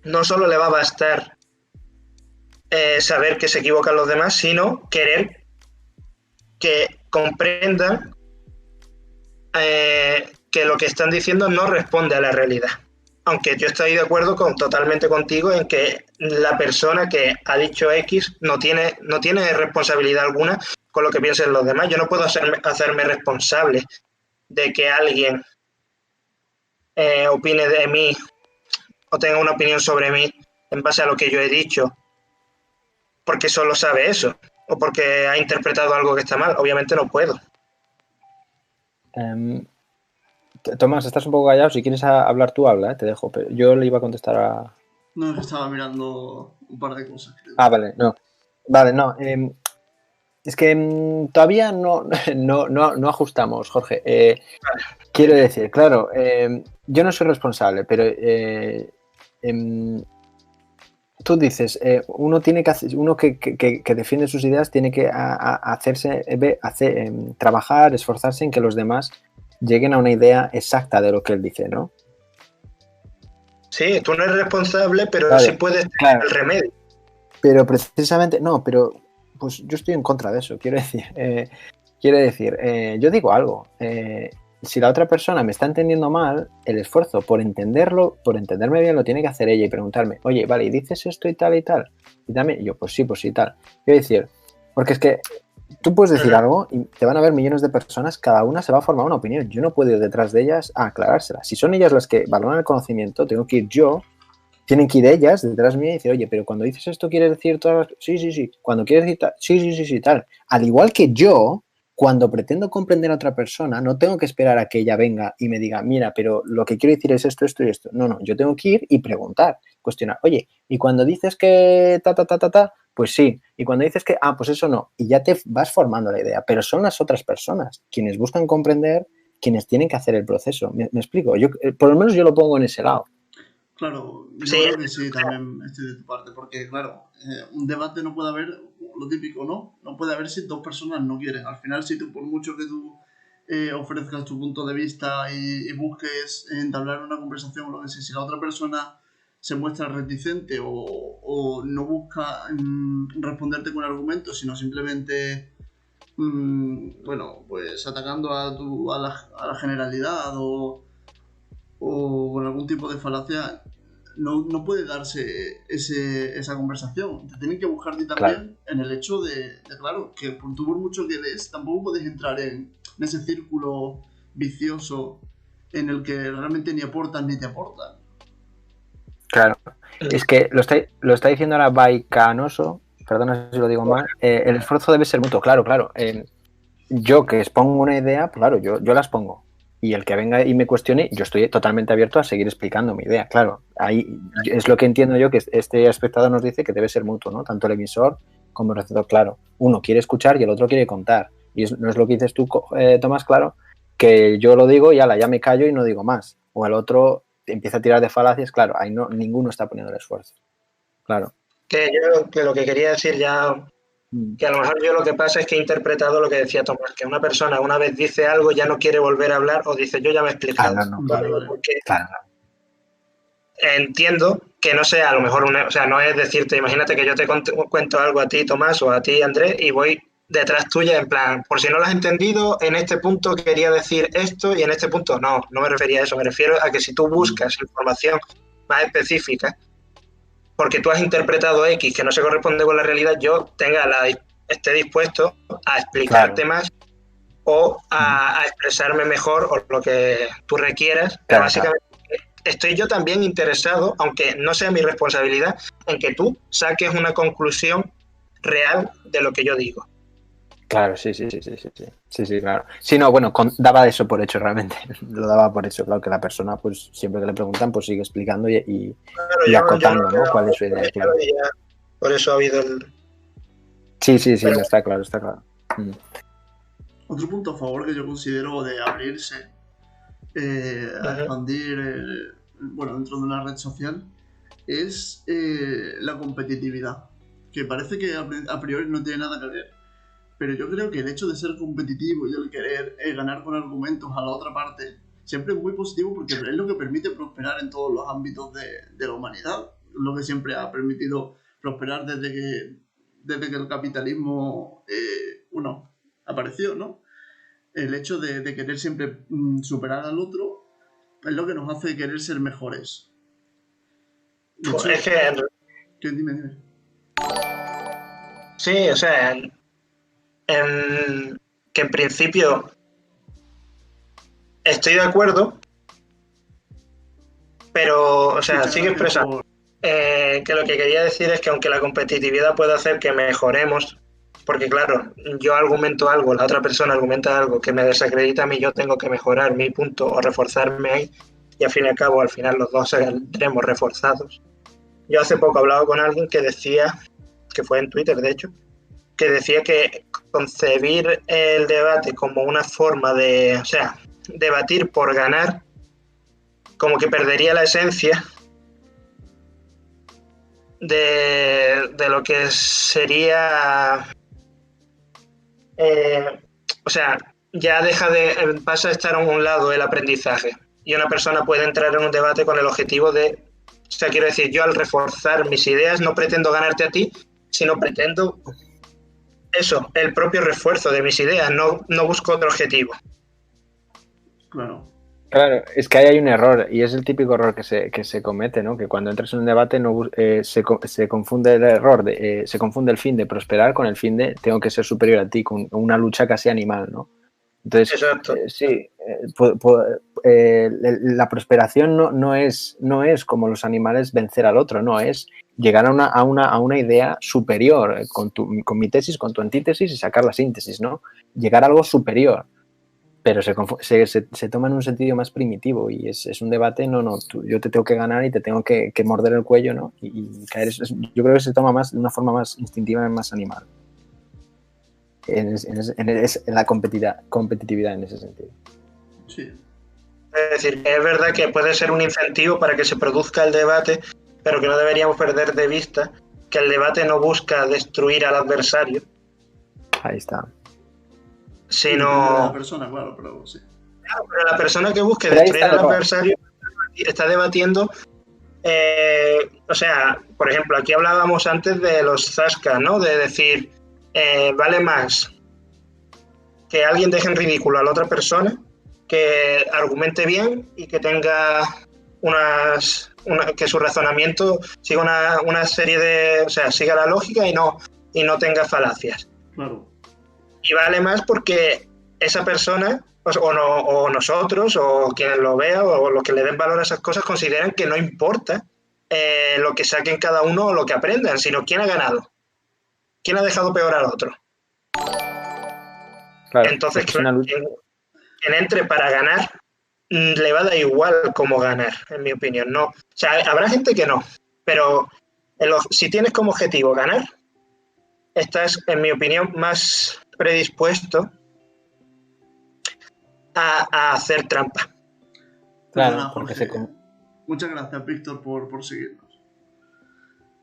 no solo le va a bastar saber que se equivocan los demás, sino querer que comprendan que lo que están diciendo no responde a la realidad. Aunque yo estoy de acuerdo totalmente contigo en que la persona que ha dicho X no tiene responsabilidad alguna con lo que piensen los demás. Yo no puedo hacerme responsable de que alguien opine de mí o tenga una opinión sobre mí en base a lo que yo he dicho, porque solo sabe eso, o porque ha interpretado algo que está mal. Obviamente no puedo. Tomás, estás un poco callado. Si quieres hablar tú, habla, te dejo. Pero yo le iba a contestar a... No, estaba mirando un par de cosas. Creo. Vale, no. Vale, no. Es que todavía no ajustamos, Jorge. Quiero decir, claro, yo no soy responsable, pero tú dices, uno tiene que uno que defiende sus ideas tiene que trabajar, esforzarse en que los demás lleguen a una idea exacta de lo que él dice, ¿no? Sí, tú no eres responsable, pero Vale, sí puedes tener el remedio. Pero precisamente, no, pero pues yo estoy en contra de eso, quiero decir, yo digo algo, si la otra persona me está entendiendo mal, el esfuerzo por entenderlo, por entenderme bien, lo tiene que hacer ella y preguntarme, oye, vale, ¿y dices esto y tal y tal? Y también, y yo, pues sí y tal. Quiero decir, porque es que tú puedes decir algo y te van a ver millones de personas, cada una se va a formar una opinión. Yo no puedo ir detrás de ellas a aclarársela. Si son ellas las que valoran el conocimiento, tengo que ir yo. Tienen que ir ellas detrás mía y decir, oye, pero cuando dices esto quieres decir todas las... Sí. Cuando quieres decir tal, sí, tal. Al igual que yo, cuando pretendo comprender a otra persona, no tengo que esperar a que ella venga y me diga, mira, pero lo que quiero decir es esto y esto. No, yo tengo que ir y preguntar, cuestionar. Oye, y cuando dices que pues sí. Y cuando dices que, pues eso no. Y ya te vas formando la idea. Pero son las otras personas quienes buscan comprender, quienes tienen que hacer el proceso. ¿Me explico? Yo, por lo menos yo lo pongo en ese lado. Claro, yo Sí, creo que sí, también estoy de tu parte, porque claro, un debate no puede haber, lo típico, ¿no? No puede haber si dos personas no quieren. Al final, si tú, por mucho que tú ofrezcas tu punto de vista y busques entablar una conversación o lo que sea, si la otra persona se muestra reticente o no busca responderte con argumentos, sino simplemente, bueno, pues atacando a la generalidad o con algún tipo de falacia, no puede darse esa conversación. Te tienen que buscar ti también en el hecho de claro, que tú por mucho que des, tampoco puedes entrar en ese círculo vicioso en el que realmente ni aportan ni te aportan. Claro, es que lo está diciendo ahora Baicanoso, perdona si lo digo mal, el esfuerzo debe ser mutuo, claro. yo que expongo una idea, claro, yo la expongo. Y el que venga y me cuestione, yo estoy totalmente abierto a seguir explicando mi idea. Claro, ahí es lo que entiendo yo, que este espectador nos dice que debe ser mutuo, ¿no? Tanto el emisor como el receptor, claro. Uno quiere escuchar y el otro quiere contar. Y no es lo que dices tú, Tomás, claro, que yo lo digo y ya me callo y no digo más. O el otro empieza a tirar de falacias, claro, ahí no, ninguno está poniendo el esfuerzo. Claro. Que yo que lo que quería decir ya, que a lo mejor yo lo que pasa es que he interpretado lo que decía Tomás, que una persona una vez dice algo ya no quiere volver a hablar o dice yo ya me he explicado. Ah, no. Vale. Porque Claro. entiendo que no sea a lo mejor o sea, no es decirte, imagínate que yo te cuento algo a ti, Tomás, o a ti, Andrés, y voy detrás tuya en plan, por si no lo has entendido, en este punto quería decir esto y en este punto no me refería a eso, me refiero a que si tú buscas información más específica, porque tú has interpretado X que no se corresponde con la realidad, yo esté dispuesto a explicarte más o a expresarme mejor o lo que tú requieras, pero básicamente estoy yo también interesado, aunque no sea mi responsabilidad, en que tú saques una conclusión real de lo que yo digo. Claro, sí, claro. Sí, no, bueno, daba eso por hecho realmente, lo daba por hecho, claro, que la persona, pues siempre que le preguntan, pues sigue explicando y acotando, ¿no? ¿Cuál es su idea? Claro. Por eso ha habido el... Sí, pero... está claro. Otro punto a favor que yo considero de abrirse a expandir, dentro de una red social, es la competitividad, que parece que a priori no tiene nada que ver. Pero yo creo que el hecho de ser competitivo y el querer ganar con argumentos a la otra parte siempre es muy positivo porque es lo que permite prosperar en todos los ámbitos de la humanidad. Lo que siempre ha permitido prosperar desde que el capitalismo apareció, ¿no? El hecho de querer siempre superar al otro es lo que nos hace querer ser mejores. De hecho, es que... Dime. Sí, o sea... que en principio estoy de acuerdo, pero, o sea, sigue expresando que lo que quería decir es que aunque la competitividad puede hacer que mejoremos, porque claro, yo argumento algo, la otra persona argumenta algo que me desacredita a mí, yo tengo que mejorar mi punto o reforzarme ahí, y al fin y al cabo, al final los dos saldremos reforzados. Yo hace poco hablaba con alguien que decía, que fue en Twitter de hecho, que decía que concebir el debate como una forma de, o sea, debatir por ganar, como que perdería la esencia de lo que sería, o sea, ya pasa a estar a un lado el aprendizaje y una persona puede entrar en un debate con el objetivo de, o sea, quiero decir, yo al reforzar mis ideas no pretendo ganarte a ti, sino pretendo eso, el propio refuerzo de mis ideas, no busco otro objetivo. Claro, es que ahí hay un error y es el típico error que se comete, ¿no? Que cuando entras en un debate se confunde el error, se confunde el fin de prosperar con el fin de tengo que ser superior a ti, con una lucha casi animal, ¿no? Entonces, la prosperación no es como los animales vencer al otro, no, es llegar a una idea superior, con mi tesis, con tu antítesis y sacar la síntesis, ¿no? Llegar a algo superior, pero se toma en un sentido más primitivo y es un debate, yo te tengo que ganar y te tengo que morder el cuello, ¿no? Y caer, yo creo que se toma más de una forma más instintiva y más animal. En la competitividad en ese sentido. Sí. Es decir, es verdad que puede ser un incentivo para que se produzca el debate, pero que no deberíamos perder de vista que el debate no busca destruir al adversario. Ahí está. Sino... la persona, claro, pero sí. Claro, pero la persona que busque destruir al adversario está debatiendo... o sea, por ejemplo, aquí hablábamos antes de los zascas, ¿no? De decir... vale más que alguien deje en ridículo a la otra persona que argumente bien y que tenga que su razonamiento siga una serie de, o sea, siga la lógica y no tenga falacias. Claro. Y vale más porque esa persona o nosotros o quienes lo vean o los que le den valor a esas cosas consideran que no importa lo que saquen cada uno o lo que aprendan, sino quién ha ganado. ¿Quién ha dejado peor al otro? Claro, Entonces, es una claro, lucha. quien entre para ganar, le va a dar igual cómo ganar, en mi opinión. No. O sea, habrá gente que no, pero si tienes como objetivo ganar, estás, en mi opinión, más predispuesto a hacer trampa. Claro, Perdona, porque Jorge. Muchas gracias, Víctor, por seguirnos.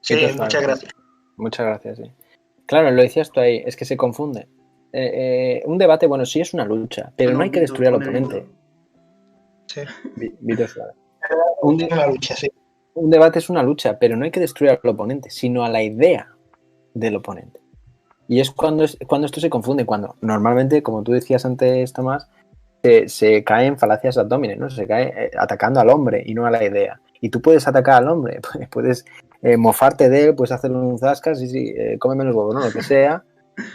Sí, Víctor muchas Suárez. gracias. Muchas gracias, sí. Claro, lo decías tú ahí, es que se confunde. Un debate, bueno, sí es una lucha, pero no hay que Víctor, destruir al pone oponente. Sí. Víctor Suárez. Es una lucha, sí. Un debate es una lucha, pero no hay que destruir al oponente, sino a la idea del oponente. Y es cuando esto se confunde, cuando normalmente, como tú decías antes, Tomás, se cae en falacias ad hominem, ¿no? Se cae atacando al hombre y no a la idea. Y tú puedes atacar al hombre, puedes mofarte de él, puedes hacerle un zascas, sí, cómeme los huevos, ¿no? Lo que sea.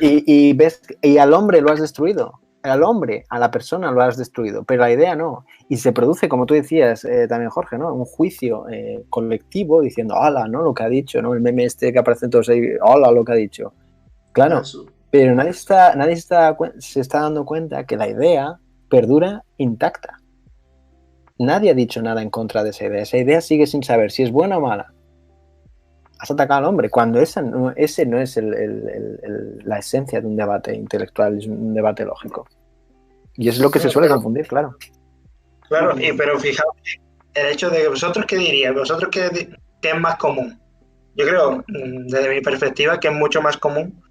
Y ves, y al hombre lo has destruido. Al hombre, a la persona lo has destruido, pero la idea no. Y se produce, como tú decías también, Jorge, ¿no? Un juicio colectivo diciendo, ¡hala!, ¿no? Lo que ha dicho, ¿no? El meme este que aparece en todos ahí, ¡hala!, lo que ha dicho. Claro, Eso. pero nadie se está dando cuenta que la idea perdura intacta. Nadie ha dicho nada en contra de esa idea. Esa idea sigue sin saber si es buena o mala. Has atacado al hombre, cuando ese no es la esencia de un debate intelectual, es un debate lógico. Y es lo que se suele confundir, claro. Claro, pero fijaos, el hecho de que vosotros, ¿qué diríais? ¿Vosotros qué es más común? Yo creo, desde mi perspectiva, que es mucho más común.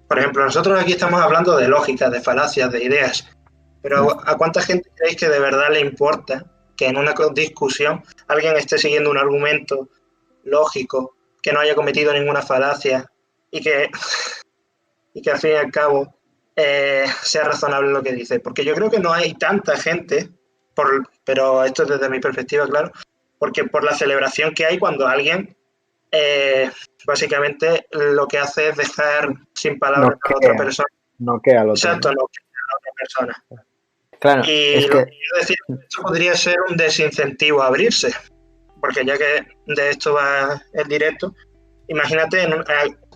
Por ejemplo, nosotros aquí estamos hablando de lógica, de falacias, de ideas, pero ¿a cuánta gente creéis que de verdad le importa que en una discusión alguien esté siguiendo un argumento lógico, que no haya cometido ninguna falacia y que al fin y al cabo sea razonable lo que dice? Porque yo creo que no hay tanta gente, pero esto es desde mi perspectiva, claro, porque por la celebración que hay cuando alguien básicamente lo que hace es dejar sin palabras a la otra persona. Noquea al otro. Exacto, noquea a la otra persona. Claro, y es lo que... que yo decía, esto podría ser un desincentivo a abrirse, porque ya que de esto va el directo, imagínate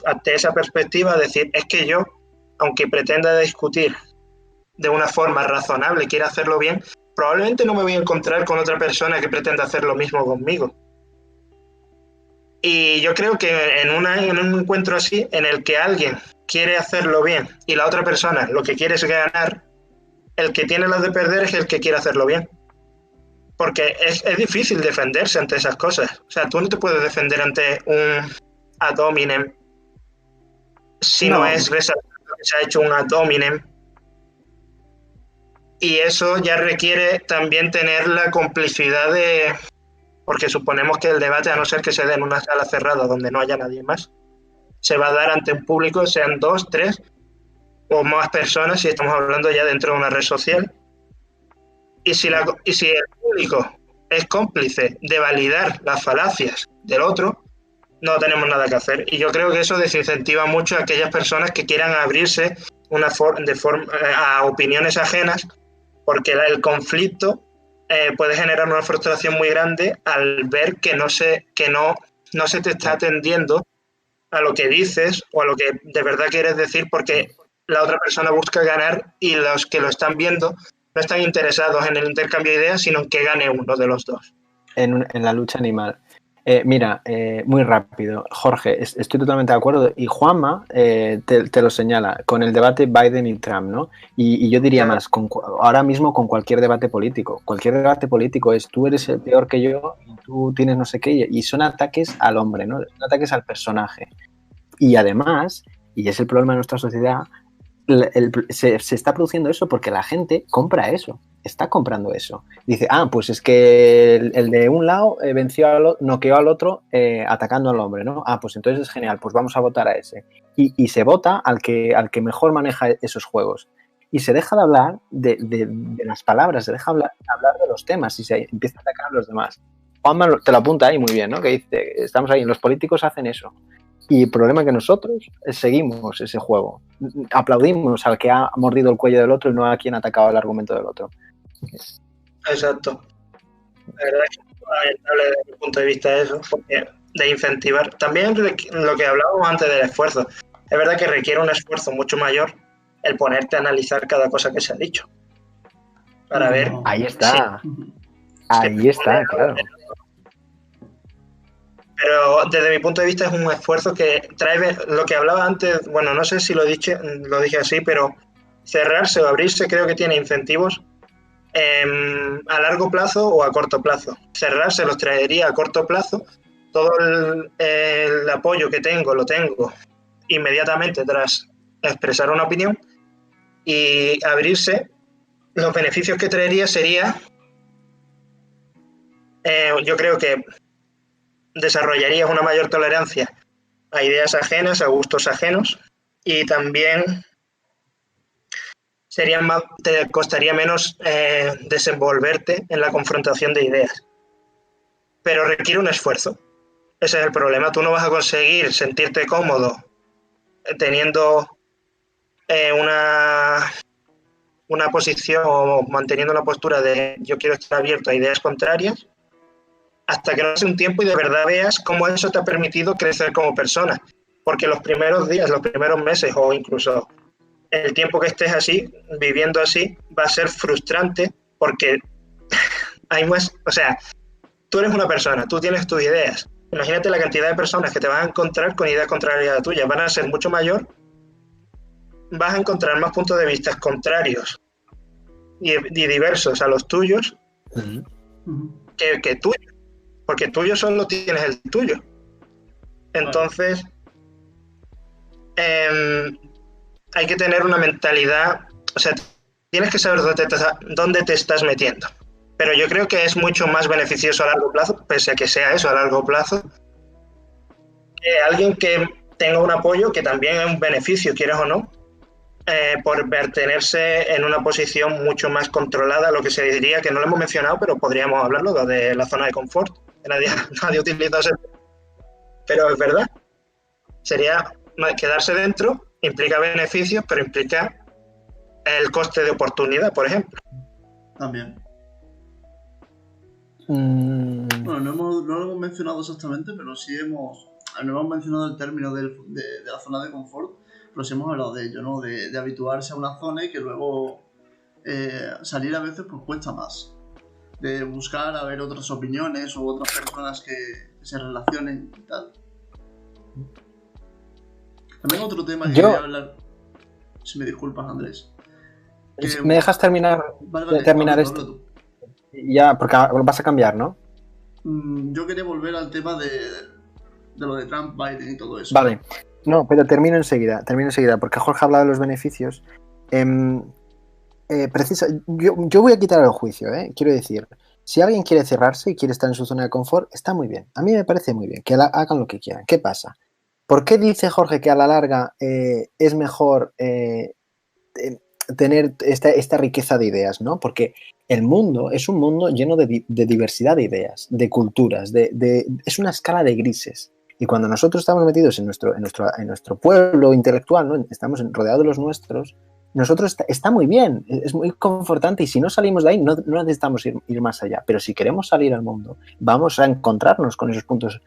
ante esa perspectiva decir, es que yo, aunque pretenda discutir de una forma razonable, quiera hacerlo bien, probablemente no me voy a encontrar con otra persona que pretenda hacer lo mismo conmigo. Y yo creo que en un encuentro así, en el que alguien quiere hacerlo bien y la otra persona lo que quiere es ganar, el que tiene las de perder es el que quiere hacerlo bien. Porque es difícil defenderse ante esas cosas. O sea, tú no te puedes defender ante un ad hominem si no es resaltando que se ha hecho un ad hominem. Y eso ya requiere también tener la complicidad de... Porque suponemos que el debate, a no ser que se dé en una sala cerrada donde no haya nadie más, se va a dar ante un público, sean 2, 3 o más personas, si estamos hablando ya dentro de una red social. Y si el público es cómplice de validar las falacias del otro, no tenemos nada que hacer. Y yo creo que eso desincentiva mucho a aquellas personas que quieran abrirse a opiniones ajenas, porque el conflicto puede generar una frustración muy grande al ver que no se te está atendiendo a lo que dices o a lo que de verdad quieres decir, porque la otra persona busca ganar y los que lo están viendo no están interesados en el intercambio de ideas, sino en que gane uno de los dos. En la lucha animal. Mira, muy rápido, Jorge, estoy totalmente de acuerdo, y Juanma te lo señala con el debate Biden y Trump, ¿no? Y yo diría más, ahora mismo con cualquier debate político. Cualquier debate político es tú eres el peor que yo y tú tienes no sé qué, y son ataques al hombre, ¿no? Son ataques al personaje. Y además, y es el problema de nuestra sociedad, se está produciendo eso porque la gente compra eso, está comprando eso. Dice, pues es que el de un lado noqueó al otro atacando al hombre, ¿no? Pues entonces es genial, pues vamos a votar a ese. Y se vota al que mejor maneja esos juegos. Y se deja de hablar de las palabras, se deja hablar de los temas y se empieza a atacar a los demás. Juanma te lo apunta ahí muy bien, ¿no? Que dice, estamos ahí, los políticos hacen eso. Y el problema es que nosotros seguimos ese juego. Aplaudimos al que ha mordido el cuello del otro y no a quien ha atacado el argumento del otro. Exacto. La verdad es que es lamentable desde mi punto de vista eso, porque de incentivar. También lo que hablábamos antes del esfuerzo. es verdad que requiere un esfuerzo mucho mayor el ponerte a analizar cada cosa que se ha dicho. Para ver. Ahí está. Ujú. Ahí está, claro. Pero desde mi punto de vista es un esfuerzo que trae lo que hablaba antes, bueno, no sé si lo dije así, pero cerrarse o abrirse creo que tiene incentivos a largo plazo o a corto plazo. Cerrarse los traería a corto plazo, todo el apoyo que tengo lo tengo inmediatamente tras expresar una opinión, y abrirse, los beneficios que traería sería, yo creo que desarrollarías una mayor tolerancia a ideas ajenas, a gustos ajenos, y también te costaría menos desenvolverte en la confrontación de ideas. Pero requiere un esfuerzo. Ese es el problema. Tú no vas a conseguir sentirte cómodo teniendo una posición o manteniendo una postura de yo quiero estar abierto a ideas contrarias hasta que no pase un tiempo y de verdad veas cómo eso te ha permitido crecer como persona. Porque los primeros días, los primeros meses o incluso el tiempo que estés así, viviendo así, va a ser frustrante porque hay más, o sea, tú eres una persona, tú tienes tus ideas. Imagínate la cantidad de personas que te vas a encontrar con ideas contrarias a las tuyas, van a ser mucho mayor, vas a encontrar más puntos de vista contrarios y diversos a los tuyos que tuyos, porque tuyo solo tienes el tuyo. Entonces, hay que tener una mentalidad, o sea, tienes que saber dónde te estás metiendo. Pero yo creo que es mucho más beneficioso a largo plazo, pese a que sea eso a largo plazo, que alguien que tenga un apoyo, que también es un beneficio, quieras o no, por mantenerse en una posición mucho más controlada, lo que se diría, que no lo hemos mencionado, pero podríamos hablarlo, de la zona de confort, que nadie utiliza ese. Pero es verdad, sería quedarse dentro, implica beneficios, pero implica el coste de oportunidad, por ejemplo. También. Bueno, no lo hemos mencionado exactamente, pero sí no hemos mencionado el término de la zona de confort, pero sí hemos hablado de ello, ¿no? De habituarse a una zona y que luego salir a veces pues cuesta más. De buscar a ver otras opiniones o otras personas que se relacionen y tal. También otro tema que quería hablar, si me disculpas, Andrés. ¿Me dejas terminar esto? Habla tú. Ya, porque vas a cambiar, ¿no? Yo quería volver al tema de lo de Trump, Biden y todo eso. Vale. No, pero termino enseguida, porque Jorge ha hablado de los beneficios. Yo voy a quitar el juicio, quiero decir, si alguien quiere cerrarse y quiere estar en su zona de confort, está muy bien. A mí me parece muy bien, que hagan lo que quieran. ¿Qué pasa? ¿Por qué dice Jorge que a la larga es mejor tener esta riqueza de ideas, ¿no? Porque el mundo es un mundo lleno de diversidad de ideas, de culturas, es una escala de grises. Y cuando nosotros estamos metidos en nuestro pueblo intelectual, ¿no? Estamos rodeados de los nuestros, nosotros está muy bien, es muy confortante, y si no salimos de ahí no necesitamos ir más allá. Pero si queremos salir al mundo, vamos a encontrarnos con esos puntos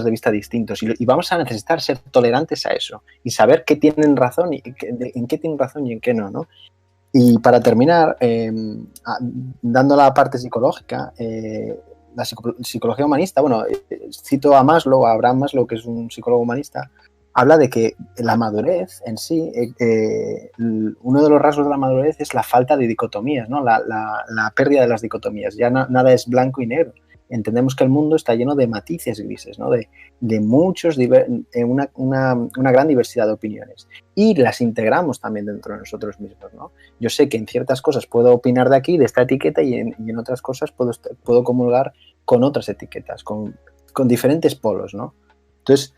de vista distintos, y vamos a necesitar ser tolerantes a eso y saber qué tienen razón y en qué tienen razón y en qué no, ¿no? Y para terminar, dando la parte psicológica, la psicología humanista, bueno, cito a Abraham Maslow, que es un psicólogo humanista, habla de que la madurez en sí, uno de los rasgos de la madurez es la falta de dicotomías, ¿no? La pérdida de las dicotomías. Ya nada es blanco y negro. Entendemos que el mundo está lleno de matices grises, ¿no? De muchos, una gran diversidad de opiniones. Y las integramos también dentro de nosotros mismos, ¿no? Yo sé que en ciertas cosas puedo opinar de aquí, de esta etiqueta, y en otras cosas puedo comulgar con otras etiquetas, con diferentes polos, ¿no? Entonces,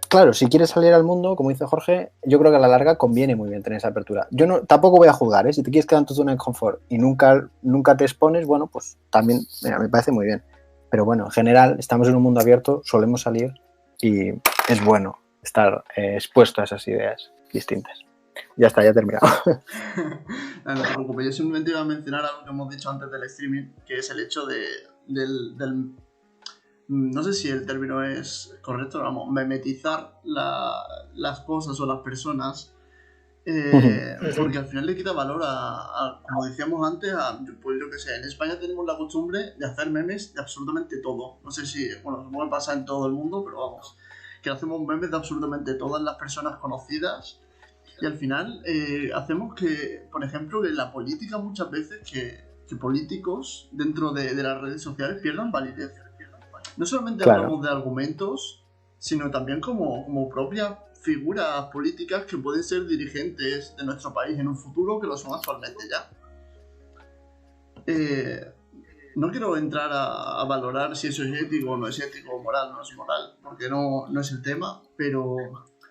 claro, si quieres salir al mundo, como dice Jorge, yo creo que a la larga conviene muy bien tener esa apertura. Yo tampoco voy a juzgar, ¿eh? Si te quieres quedar en tu zona de confort y nunca te expones, bueno, pues también me parece muy bien. Pero bueno, en general, estamos en un mundo abierto, solemos salir y es bueno estar expuesto a esas ideas distintas. Ya está, ya he terminado. No te preocupes, yo simplemente iba a mencionar algo que hemos dicho antes del streaming, que es el hecho del no sé si el término es correcto, vamos, memetizar las cosas o las personas, porque al final le quita valor como decíamos antes, pues yo que sé, en España tenemos la costumbre de hacer memes de absolutamente todo. No sé si, bueno, supongo que pasa en todo el mundo, pero vamos, que hacemos memes de absolutamente todas las personas conocidas. Y al final hacemos que, por ejemplo, en la política muchas veces que políticos dentro de las redes sociales pierdan validez. No solamente Claro. hablamos de argumentos, sino también como propias figuras políticas que pueden ser dirigentes de nuestro país en un futuro, que lo son actualmente ya. No quiero entrar a valorar si eso es ético o no es ético, moral o no es moral, porque no es el tema, pero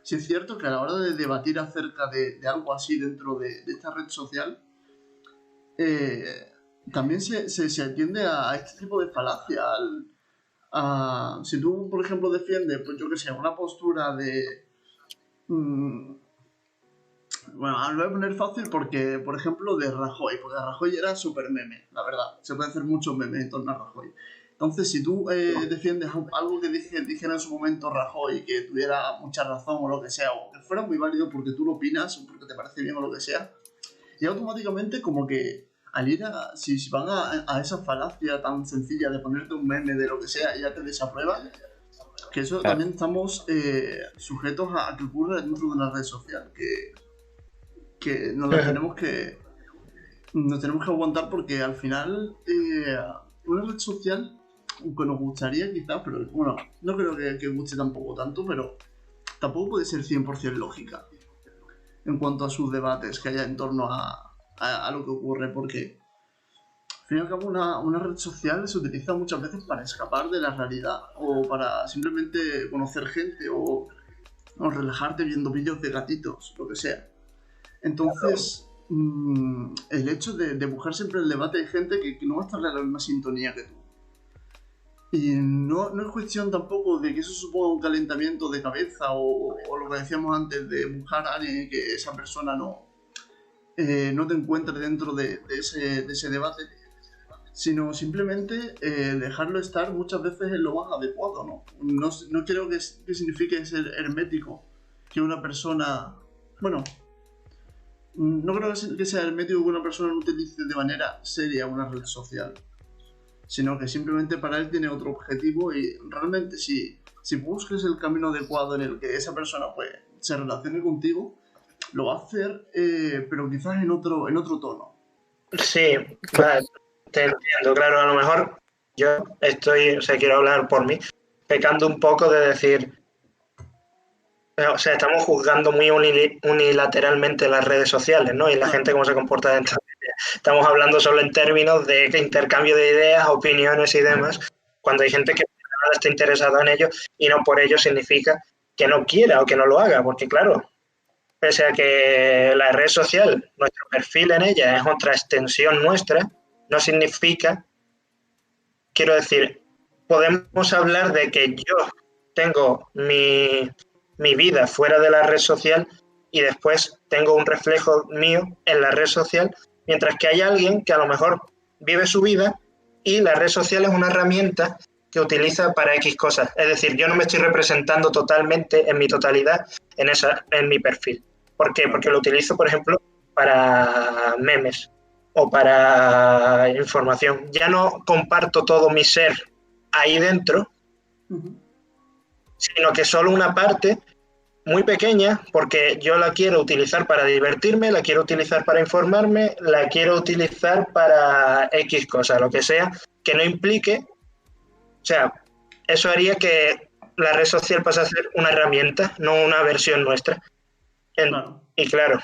sí es cierto que a la hora de debatir acerca de algo así dentro de esta red social, también se atiende a este tipo de falacia. Si tú, por ejemplo, defiendes, pues yo que sé, una postura de... bueno, lo voy a poner fácil porque, por ejemplo, de Rajoy, porque Rajoy era súper meme, la verdad. Se puede hacer muchos memes en torno a Rajoy. Entonces, si tú defiendes algo que dijera en su momento Rajoy, que tuviera mucha razón o lo que sea, o que fuera muy válido porque tú lo opinas o porque te parece bien o lo que sea, y automáticamente como que al ir si van a esa falacia tan sencilla de ponerte un meme de lo que sea y ya te desaprueban, que eso Claro. también estamos sujetos a que ocurra dentro de una red social, que nos tenemos que aguantar porque al final una red social que nos gustaría quizás, pero bueno, no creo que guste tampoco tanto, pero tampoco puede ser 100% lógica en cuanto a sus debates que haya en torno a lo que ocurre, porque al fin y al cabo una red social se utiliza muchas veces para escapar de la realidad o para simplemente conocer gente o relajarte viendo vídeos de gatitos, lo que sea. Entonces, el hecho de buscar siempre el debate de gente que no va a estar en la misma sintonía que tú. Y no es cuestión tampoco de que eso suponga un calentamiento de cabeza o lo que decíamos antes de buscar a alguien y que esa persona no te encuentre dentro de ese debate, sino simplemente dejarlo estar muchas veces en lo más adecuado, ¿no? No creo que signifique ser hermético que una persona... Bueno, no creo que sea hermético que una persona no utilice de manera seria una red social, sino que simplemente para él tiene otro objetivo y realmente si busques el camino adecuado en el que esa persona pues, se relacione contigo, lo va a hacer, pero quizás en otro tono. Sí, claro, te entiendo, claro, a lo mejor yo quiero hablar por mí, pecando un poco de decir, o sea, estamos juzgando muy unilateralmente las redes sociales, ¿no? Y la gente cómo se comporta dentro de ellas. Estamos hablando solo en términos de intercambio de ideas, opiniones y demás, cuando hay gente que no está interesada en ello y no por ello significa que no quiera o que no lo haga, porque claro, pese a que la red social, nuestro perfil en ella es otra extensión nuestra, no significa, quiero decir, podemos hablar de que yo tengo mi vida fuera de la red social y después tengo un reflejo mío en la red social, mientras que hay alguien que a lo mejor vive su vida y la red social es una herramienta que utiliza para X cosas. Es decir, yo no me estoy representando totalmente, en mi totalidad, en mi perfil. ¿Por qué? Porque lo utilizo, por ejemplo, para memes o para información. Ya no comparto todo mi ser ahí dentro, sino que solo una parte muy pequeña, porque yo la quiero utilizar para divertirme, la quiero utilizar para informarme, la quiero utilizar para X cosa, lo que sea, que no implique, o sea, eso haría que la red social pase a ser una herramienta, no una versión nuestra. Claro. Y claro,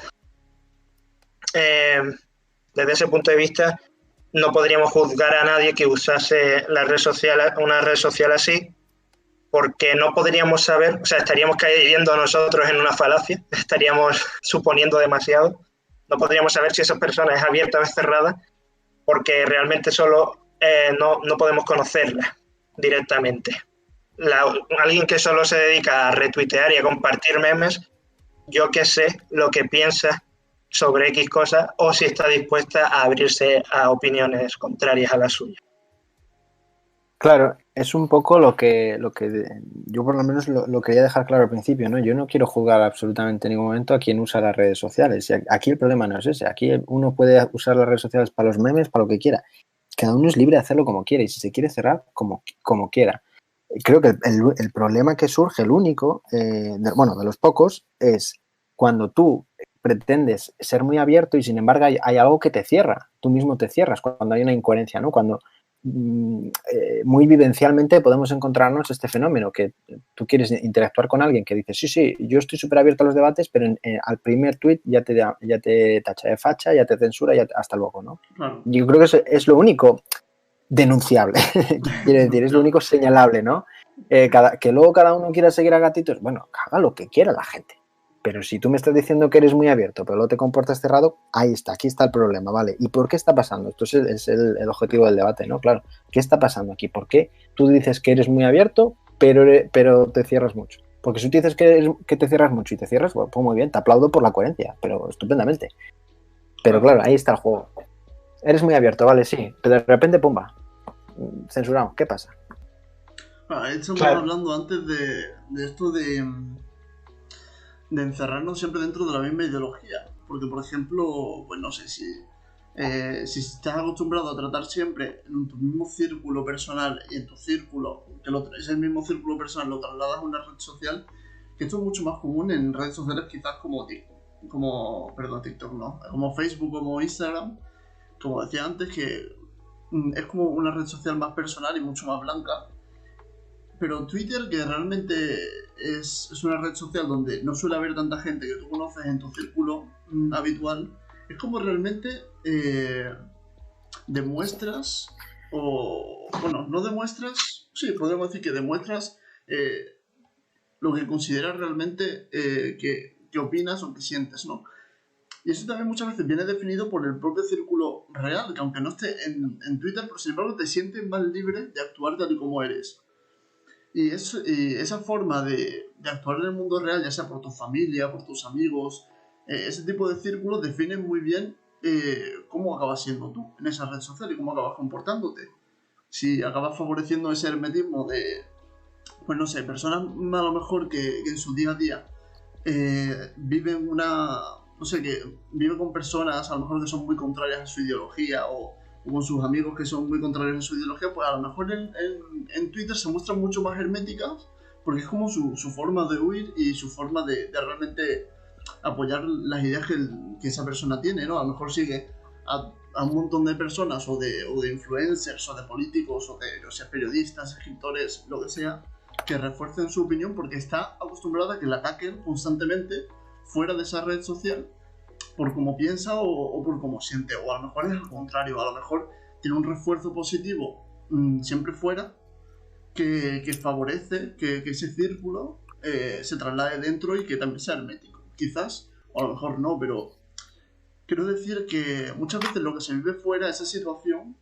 desde ese punto de vista, no podríamos juzgar a nadie que usase una red social así, porque no podríamos saber, o sea, estaríamos cayendo nosotros en una falacia, estaríamos suponiendo demasiado, no podríamos saber si esa persona es abierta o es cerrada, porque realmente solo no podemos conocerla directamente. Alguien que solo se dedica a retuitear y a compartir memes, yo que sé lo que piensa sobre X cosas o si está dispuesta a abrirse a opiniones contrarias a la suya. Claro, es un poco yo por lo menos lo quería dejar claro al principio, ¿no? Yo no quiero juzgar absolutamente en ningún momento a quien usa las redes sociales. Y aquí el problema no es ese. Aquí uno puede usar las redes sociales para los memes, para lo que quiera. Cada uno es libre de hacerlo como quiera y si se quiere cerrar, como quiera. Creo que el problema que surge, el único, de los pocos, es cuando tú pretendes ser muy abierto y sin embargo hay algo que te cierra. Tú mismo te cierras cuando hay una incoherencia, ¿no? Cuando muy vivencialmente podemos encontrarnos este fenómeno, que tú quieres interactuar con alguien que dice, sí, yo estoy súper abierto a los debates, pero al primer tuit ya te tacha de facha, ya te censura, hasta luego, ¿no? Claro. Yo creo que eso es lo único denunciable, quiero decir, es lo único señalable, ¿no? Que luego cada uno quiera seguir a gatitos, bueno, haga lo que quiera la gente. Pero si tú me estás diciendo que eres muy abierto, pero luego te comportas cerrado, aquí está el problema, ¿vale? ¿Y por qué está pasando? Esto es el objetivo del debate, ¿no? Claro, ¿qué está pasando aquí? ¿Por qué tú dices que eres muy abierto, pero te cierras mucho? Porque si tú dices que te cierras mucho y te cierras, pues muy bien, te aplaudo por la coherencia, pero estupendamente. Pero claro, ahí está el juego. Eres muy abierto, vale, sí, pero de repente, pumba, censurado, ¿qué pasa? Estamos hablando antes de esto de encerrarnos siempre dentro de la misma ideología. Porque, por ejemplo, pues no sé si estás acostumbrado a tratar siempre en tu mismo círculo personal y en tu círculo, ese mismo círculo personal lo trasladas a una red social, que esto es mucho más común en redes sociales quizás como TikTok, no, como Facebook, como Instagram, como decía antes, que es como una red social más personal y mucho más blanca. Pero Twitter, que realmente es una red social donde no suele haber tanta gente que tú conoces en tu círculo habitual, es como realmente demuestras, no demuestras, sí, podríamos decir que demuestras lo que consideras realmente que opinas o que sientes, ¿no? Y eso también muchas veces viene definido por el propio círculo real, que aunque no esté en Twitter, pero sin embargo te sientes más libre de actuar tal y como eres. Y esa forma de actuar en el mundo real, ya sea por tu familia, por tus amigos, ese tipo de círculos definen muy bien cómo acabas siendo tú en esa red social y cómo acabas comportándote. Si acabas favoreciendo ese hermetismo de, pues no sé, personas a lo mejor que en su día a día viven viven con personas a lo mejor que son muy contrarias a su ideología o con sus amigos que son muy contrarios a su ideología, pues a lo mejor en Twitter se muestran mucho más herméticas porque es como su forma de huir y su forma de realmente apoyar las ideas que esa persona tiene, ¿no? A lo mejor sigue a un montón de personas o de influencers o de políticos o sea, periodistas, escritores, lo que sea, que refuercen su opinión porque está acostumbrada a que la ataquen constantemente fuera de esa red social por cómo piensa o por cómo siente, o a lo mejor es al contrario, a lo mejor tiene un refuerzo positivo siempre fuera que favorece que ese círculo se traslade dentro y que también sea hermético, quizás, o a lo mejor no, pero quiero decir que muchas veces lo que se vive fuera, esa situación,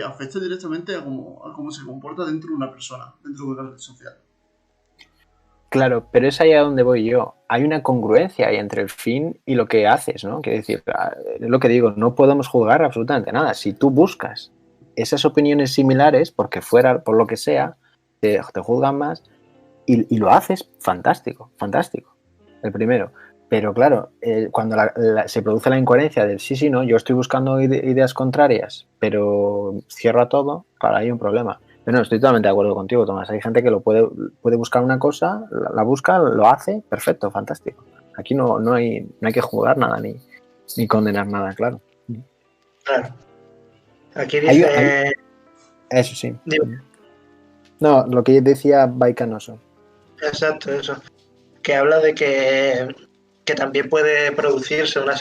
afecta directamente a cómo se comporta dentro de una persona, dentro de una red social. Claro, pero es ahí a donde voy yo. Hay una congruencia ahí entre el fin y lo que haces, ¿no? Quiero decir, es lo que digo, no podemos juzgar absolutamente nada. Si tú buscas esas opiniones similares, porque fuera, por lo que sea, te juzgan más y lo haces, fantástico, el primero. Pero claro, cuando se produce la incoherencia del sí, no, yo estoy buscando ideas contrarias, pero cierro a todo, claro, hay un problema. Pero no, estoy totalmente de acuerdo contigo, Tomás. Hay gente que lo puede buscar una cosa, la busca, lo hace, perfecto, fantástico. Aquí no hay que jugar nada ni condenar nada, claro. Claro. Aquí dice... Eso sí. Digo, no, lo que decía Baicanoso. Exacto, eso. Que habla de que también puede producirse una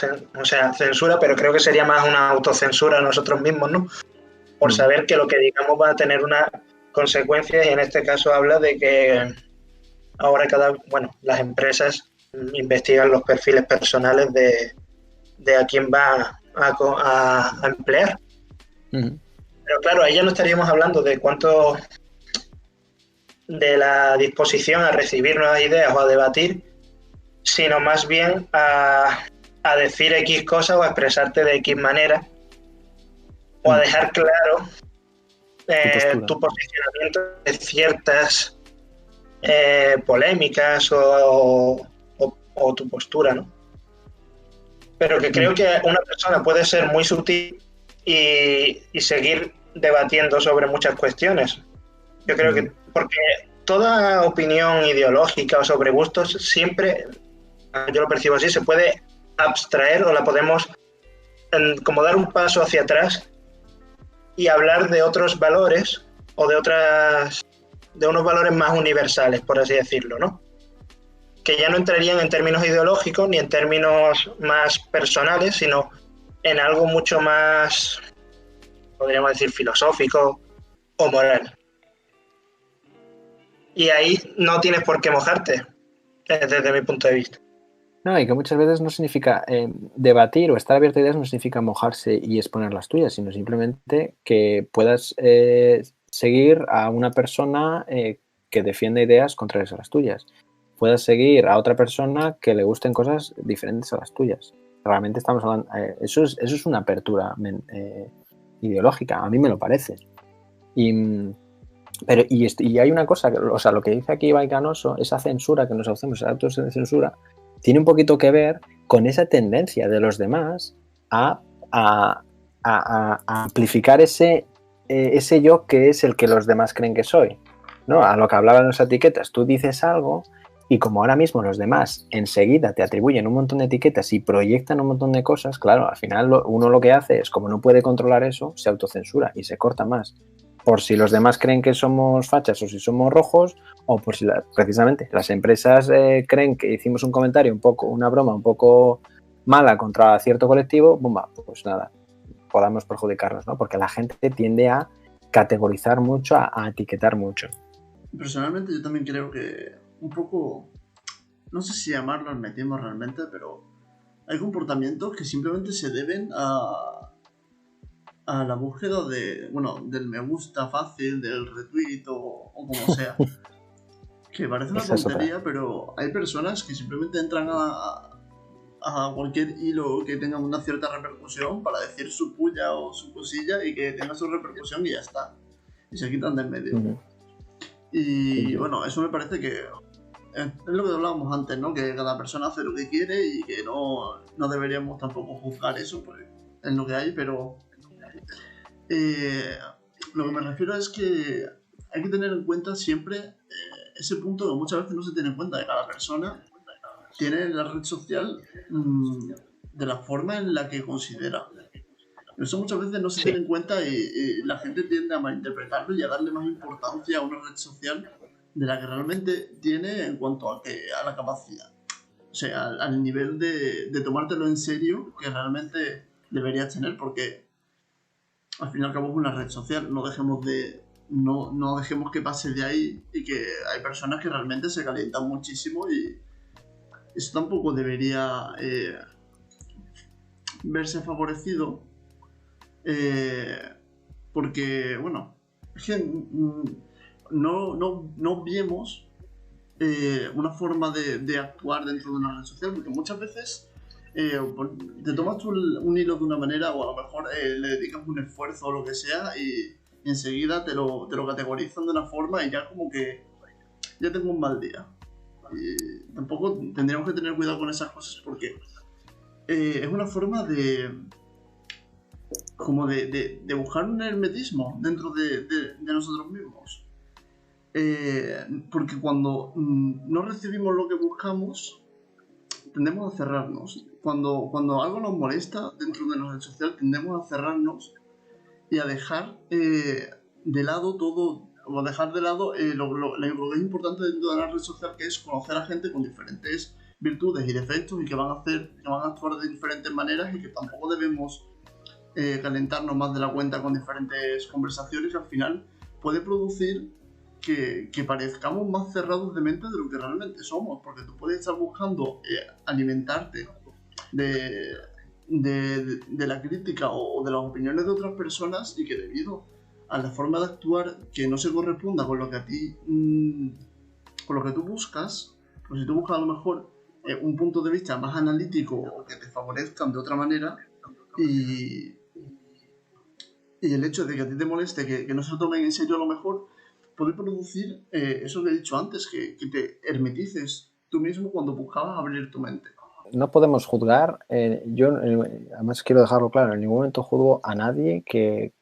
censura, pero creo que sería más una autocensura a nosotros mismos, ¿no? Por saber que lo que digamos va a tener unas consecuencias, y en este caso habla de que ahora las empresas investigan los perfiles personales de a quién va a emplear. Pero claro, ahí ya no estaríamos hablando de cuánto de la disposición a recibir nuevas ideas o a debatir, sino más bien a decir X cosas o a expresarte de X manera o a dejar claro postura. tu posicionamiento de ciertas polémicas o tu postura, ¿no? Pero que creo que una persona puede ser muy sutil y seguir debatiendo sobre muchas cuestiones. Yo creo que, porque toda opinión ideológica o sobre gustos siempre, yo lo percibo así, se puede abstraer o la podemos como dar un paso hacia atrás y hablar de otros valores o de unos valores más universales, por así decirlo, ¿no? Que ya no entrarían en términos ideológicos ni en términos más personales, sino en algo mucho más, podríamos decir, filosófico o moral. Y ahí no tienes por qué mojarte, desde mi punto de vista. No, y que muchas veces no significa debatir o estar abierto a ideas, no significa mojarse y exponer las tuyas, sino simplemente que puedas seguir a una persona que defiende ideas contrarias a las tuyas. Puedas seguir a otra persona que le gusten cosas diferentes a las tuyas. Realmente estamos hablando... eso es una apertura ideológica, a mí me lo parece. Y hay una cosa, o sea, lo que dice aquí Ibai Canoso, esa censura que nos hacemos, esa autocensura, tiene un poquito que ver con esa tendencia de los demás a amplificar ese yo que es el que los demás creen que soy, ¿no? A lo que hablaban las etiquetas, tú dices algo y como ahora mismo los demás enseguida te atribuyen un montón de etiquetas y proyectan un montón de cosas, claro, al final uno lo que hace es, como no puede controlar eso, se autocensura y se corta más. Por si los demás creen que somos fachas o si somos rojos, o por si precisamente las empresas creen que hicimos un comentario una broma un poco mala contra cierto colectivo, bomba, pues nada, podamos perjudicarnos, ¿no? Porque la gente tiende a categorizar mucho, a etiquetar mucho. Personalmente yo también creo que un poco, no sé si llamarlo hermetismo realmente, pero hay comportamientos que simplemente se deben a la búsqueda del me gusta fácil, del retweet o como sea. Que parece una tontería, pero hay personas que simplemente entran a cualquier hilo que tenga una cierta repercusión para decir su puya o su cosilla y que tenga su repercusión y ya está. Y se quitan de en medio. Uh-huh. Y bueno, eso me parece que es lo que hablábamos antes, ¿no? Que cada persona hace lo que quiere y que no deberíamos tampoco juzgar eso, pues es lo que hay, pero lo que me refiero es que hay que tener en cuenta siempre ese punto que muchas veces no se tiene en cuenta, de cada persona tiene la red social de la forma en la que considera. Eso muchas veces no se tiene en cuenta y la gente tiende a malinterpretarlo y a darle más importancia a una red social de la que realmente tiene en cuanto a la capacidad. O sea, al nivel de tomártelo en serio que realmente deberías tener, porque al fin y al cabo es una red social. No dejemos que pase de ahí y que hay personas que realmente se calientan muchísimo y eso tampoco debería verse favorecido. Porque, bueno, es que no vemos una forma de actuar dentro de una red social, porque muchas veces te tomas tú un hilo de una manera o a lo mejor le dedicas un esfuerzo o lo que sea y enseguida te lo categorizan de una forma y ya como que ya tengo un mal día. Y tampoco tendríamos que tener cuidado con esas cosas porque es una forma de buscar un hermetismo dentro de nosotros mismos. Porque cuando no recibimos lo que buscamos, tendemos a cerrarnos. Cuando algo nos molesta dentro de nuestra red social, tendemos a cerrarnos y a dejar de lado todo, o a dejar de lado lo que es importante dentro de la red social, que es conocer a gente con diferentes virtudes y defectos y que van a actuar de diferentes maneras y que tampoco debemos calentarnos más de la cuenta con diferentes conversaciones, que al final puede producir que parezcamos más cerrados de mente de lo que realmente somos, porque tú puedes estar buscando alimentarte de la crítica o de las opiniones de otras personas y que debido a la forma de actuar que no se corresponda con lo que a ti con lo que tú buscas, pues si tú buscas a lo mejor un punto de vista más analítico o que te favorezcan de otra manera y el hecho de que a ti te moleste que no se lo tomen en serio a lo mejor puede producir eso que he dicho antes, que te hermetices tú mismo cuando buscabas abrir tu mente. No podemos juzgar, además quiero dejarlo claro, en ningún momento juzgo a nadie que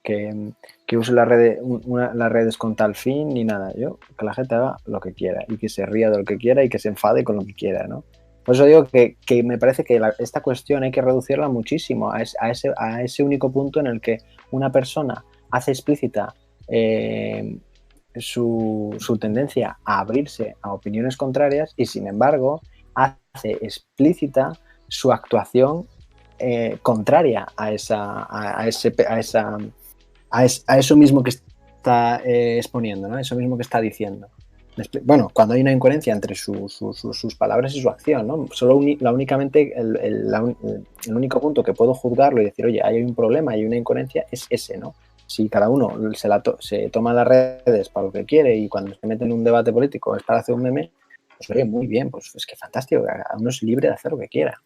use las redes con tal fin ni nada. Yo, que la gente haga lo que quiera y que se ría de lo que quiera y que se enfade con lo que quiera, ¿no? Por eso digo que me parece que esta cuestión hay que reducirla muchísimo a ese único punto en el que una persona hace explícita su tendencia a abrirse a opiniones contrarias y, sin embargo, hace explícita su actuación contraria a eso mismo que está exponiendo, ¿no? Eso mismo que está diciendo. Bueno, cuando hay una incoherencia entre sus palabras y su acción, ¿no? Solo únicamente el único punto que puedo juzgarlo y decir, oye, hay un problema, hay una incoherencia, es ese, ¿no? Si cada uno se toma las redes para lo que quiere y cuando se mete en un debate político es para hacer un meme, pues oye, muy bien, pues es que fantástico, cada uno es libre de hacer lo que quiera.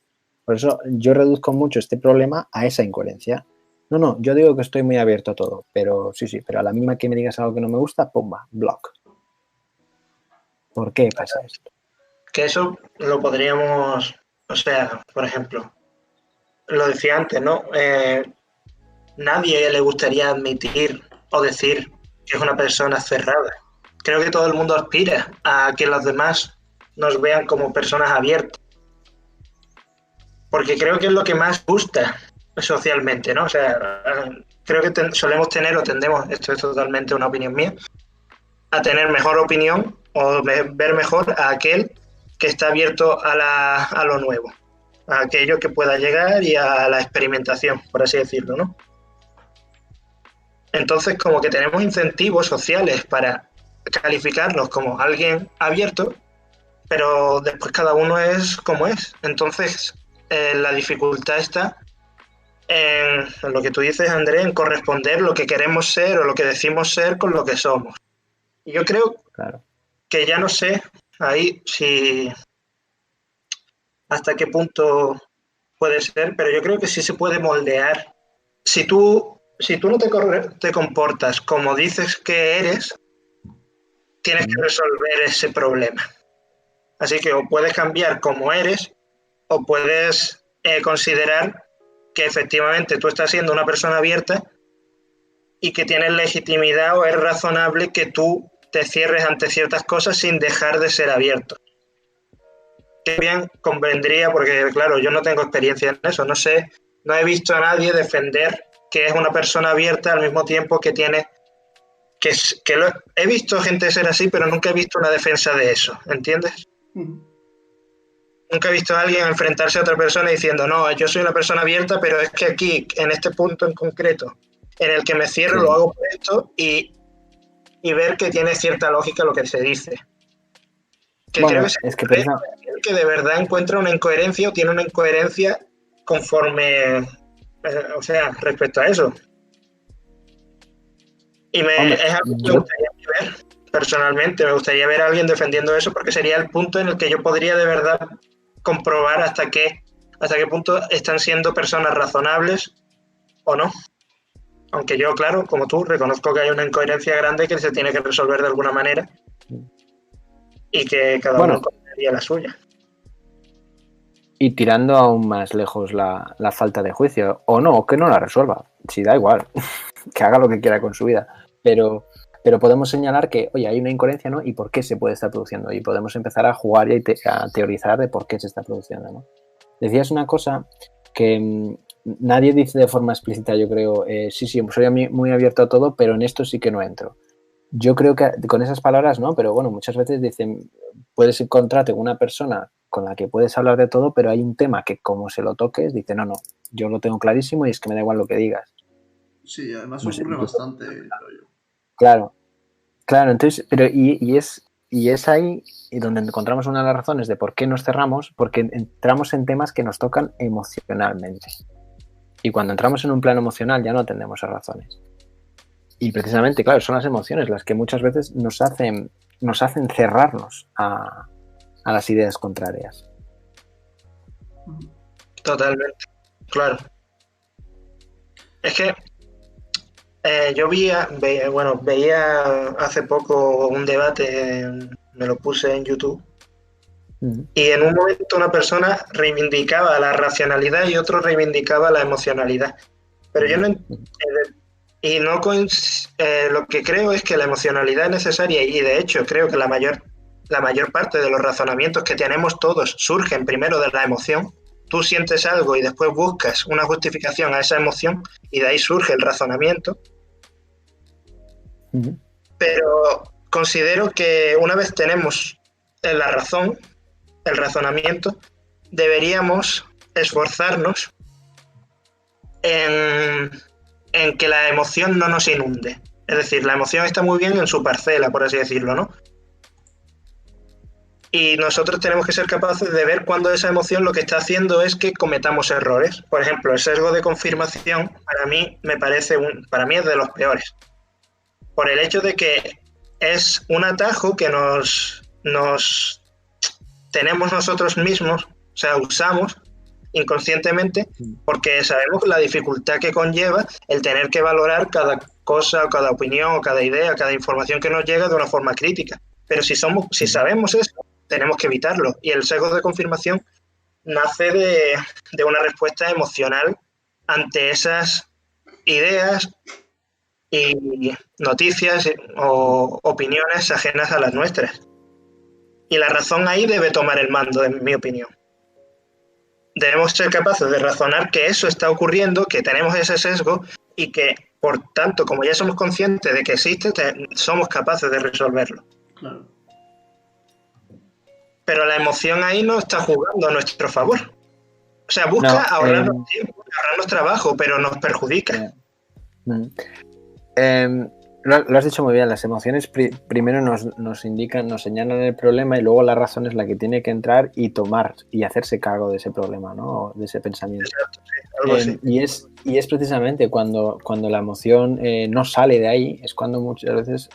Por eso yo reduzco mucho este problema a esa incoherencia. No, yo digo que estoy muy abierto a todo, pero sí, pero a la misma que me digas algo que no me gusta, ¡pumba! Block. ¿Por qué pasa esto? Que eso lo podríamos, o sea, por ejemplo, lo decía antes, ¿no? Nadie le gustaría admitir o decir que es una persona cerrada. Creo que todo el mundo aspira a que los demás nos vean como personas abiertas. Porque creo que es lo que más gusta socialmente, ¿no? O sea, creo que solemos tener o tendemos, esto es totalmente una opinión mía, a tener mejor opinión o ver mejor a aquel que está abierto a lo nuevo, a aquello que pueda llegar y a la experimentación, por así decirlo, ¿no? Entonces, como que tenemos incentivos sociales para calificarnos como alguien abierto, pero después cada uno es como es. Entonces, la dificultad está en lo que tú dices, Andrés, en corresponder lo que queremos ser o lo que decimos ser con lo que somos. Y yo creo que ya no sé ahí si hasta qué punto puede ser, pero yo creo que sí se puede moldear. Si tú no te comportas como dices que eres, tienes que resolver ese problema. Así que o puedes cambiar como eres o puedes considerar que efectivamente tú estás siendo una persona abierta y que tienes legitimidad o es razonable que tú te cierres ante ciertas cosas sin dejar de ser abierto. Que bien convendría, porque claro, yo no tengo experiencia en eso, no sé, no he visto a nadie defender que es una persona abierta al mismo tiempo que tiene he visto gente ser así, pero nunca he visto una defensa de eso, ¿entiendes? Nunca he visto a alguien enfrentarse a otra persona diciendo, no, yo soy una persona abierta, pero es que aquí, en este punto en concreto, en el que me cierro, lo hago por esto y ver que tiene cierta lógica lo que se dice. Que bueno, creo que de verdad encuentra una incoherencia o tiene una incoherencia conforme, o sea, respecto a eso. Y es algo que me gustaría ver personalmente, me gustaría ver a alguien defendiendo eso porque sería el punto en el que yo podría de verdad comprobar hasta qué punto están siendo personas razonables o no. Aunque yo, claro, como tú, reconozco que hay una incoherencia grande que se tiene que resolver de alguna manera y que cada uno encontraría la suya. Y tirando aún más lejos la falta de juicio, o no, que no la resuelva, si da igual, que haga lo que quiera con su vida, pero podemos señalar que, oye, hay una incoherencia, ¿no? Y por qué se puede estar produciendo, y podemos empezar a jugar y a teorizar de por qué se está produciendo, ¿no? Decías una cosa que nadie dice de forma explícita, yo creo, sí, soy muy abierto a todo, pero en esto sí que no entro. Yo creo que con esas palabras no, pero bueno, muchas veces dicen, puedes encontrarte con una persona con la que puedes hablar de todo, pero hay un tema que como se lo toques, dice, no, yo lo tengo clarísimo y es que me da igual lo que digas. Sí, además ocurre bastante, creo yo. Claro, entonces, pero y es ahí donde encontramos una de las razones de por qué nos cerramos, porque entramos en temas que nos tocan emocionalmente. Y cuando entramos en un plano emocional ya no atendemos a razones. Y precisamente, claro, son las emociones las que muchas veces nos hacen cerrarnos a las ideas contrarias. Totalmente, claro. Es que veía hace poco un debate, me lo puse en YouTube, y en un momento una persona reivindicaba la racionalidad y otro reivindicaba la emocionalidad. Pero yo no, lo que creo es que la emocionalidad es necesaria, y de hecho creo que la mayor parte de los razonamientos que tenemos todos surgen primero de la emoción. Tú sientes algo y después buscas una justificación a esa emoción y de ahí surge el razonamiento. Pero considero que una vez tenemos la razón, el razonamiento, deberíamos esforzarnos en que la emoción no nos inunde. Es decir, la emoción está muy bien en su parcela, por así decirlo, ¿no? Y nosotros tenemos que ser capaces de ver cuando esa emoción lo que está haciendo es que cometamos errores. Por ejemplo, el sesgo de confirmación para mí es de los peores. Por el hecho de que es un atajo que nos tenemos nosotros mismos, o sea, usamos inconscientemente, porque sabemos la dificultad que conlleva el tener que valorar cada cosa, cada opinión, cada idea, cada información que nos llega de una forma crítica. Pero si sabemos eso, tenemos que evitarlo. Y el sesgo de confirmación nace de una respuesta emocional ante esas ideas y noticias o opiniones ajenas a las nuestras. Y la razón ahí debe tomar el mando, en mi opinión. Debemos ser capaces de razonar que eso está ocurriendo, que tenemos ese sesgo y que, por tanto, como ya somos conscientes de que existe, somos capaces de resolverlo. Claro. Pero la emoción ahí no está jugando a nuestro favor. O sea, busca ahorrarnos tiempo, ahorrarnos trabajo, pero nos perjudica. Lo has dicho muy bien, las emociones primero nos indican, nos señalan el problema y luego la razón es la que tiene que entrar y tomar y hacerse cargo de ese problema, ¿no? De ese pensamiento. Exacto, sí, algo así. Y es precisamente cuando la emoción no sale de ahí, es cuando muchas veces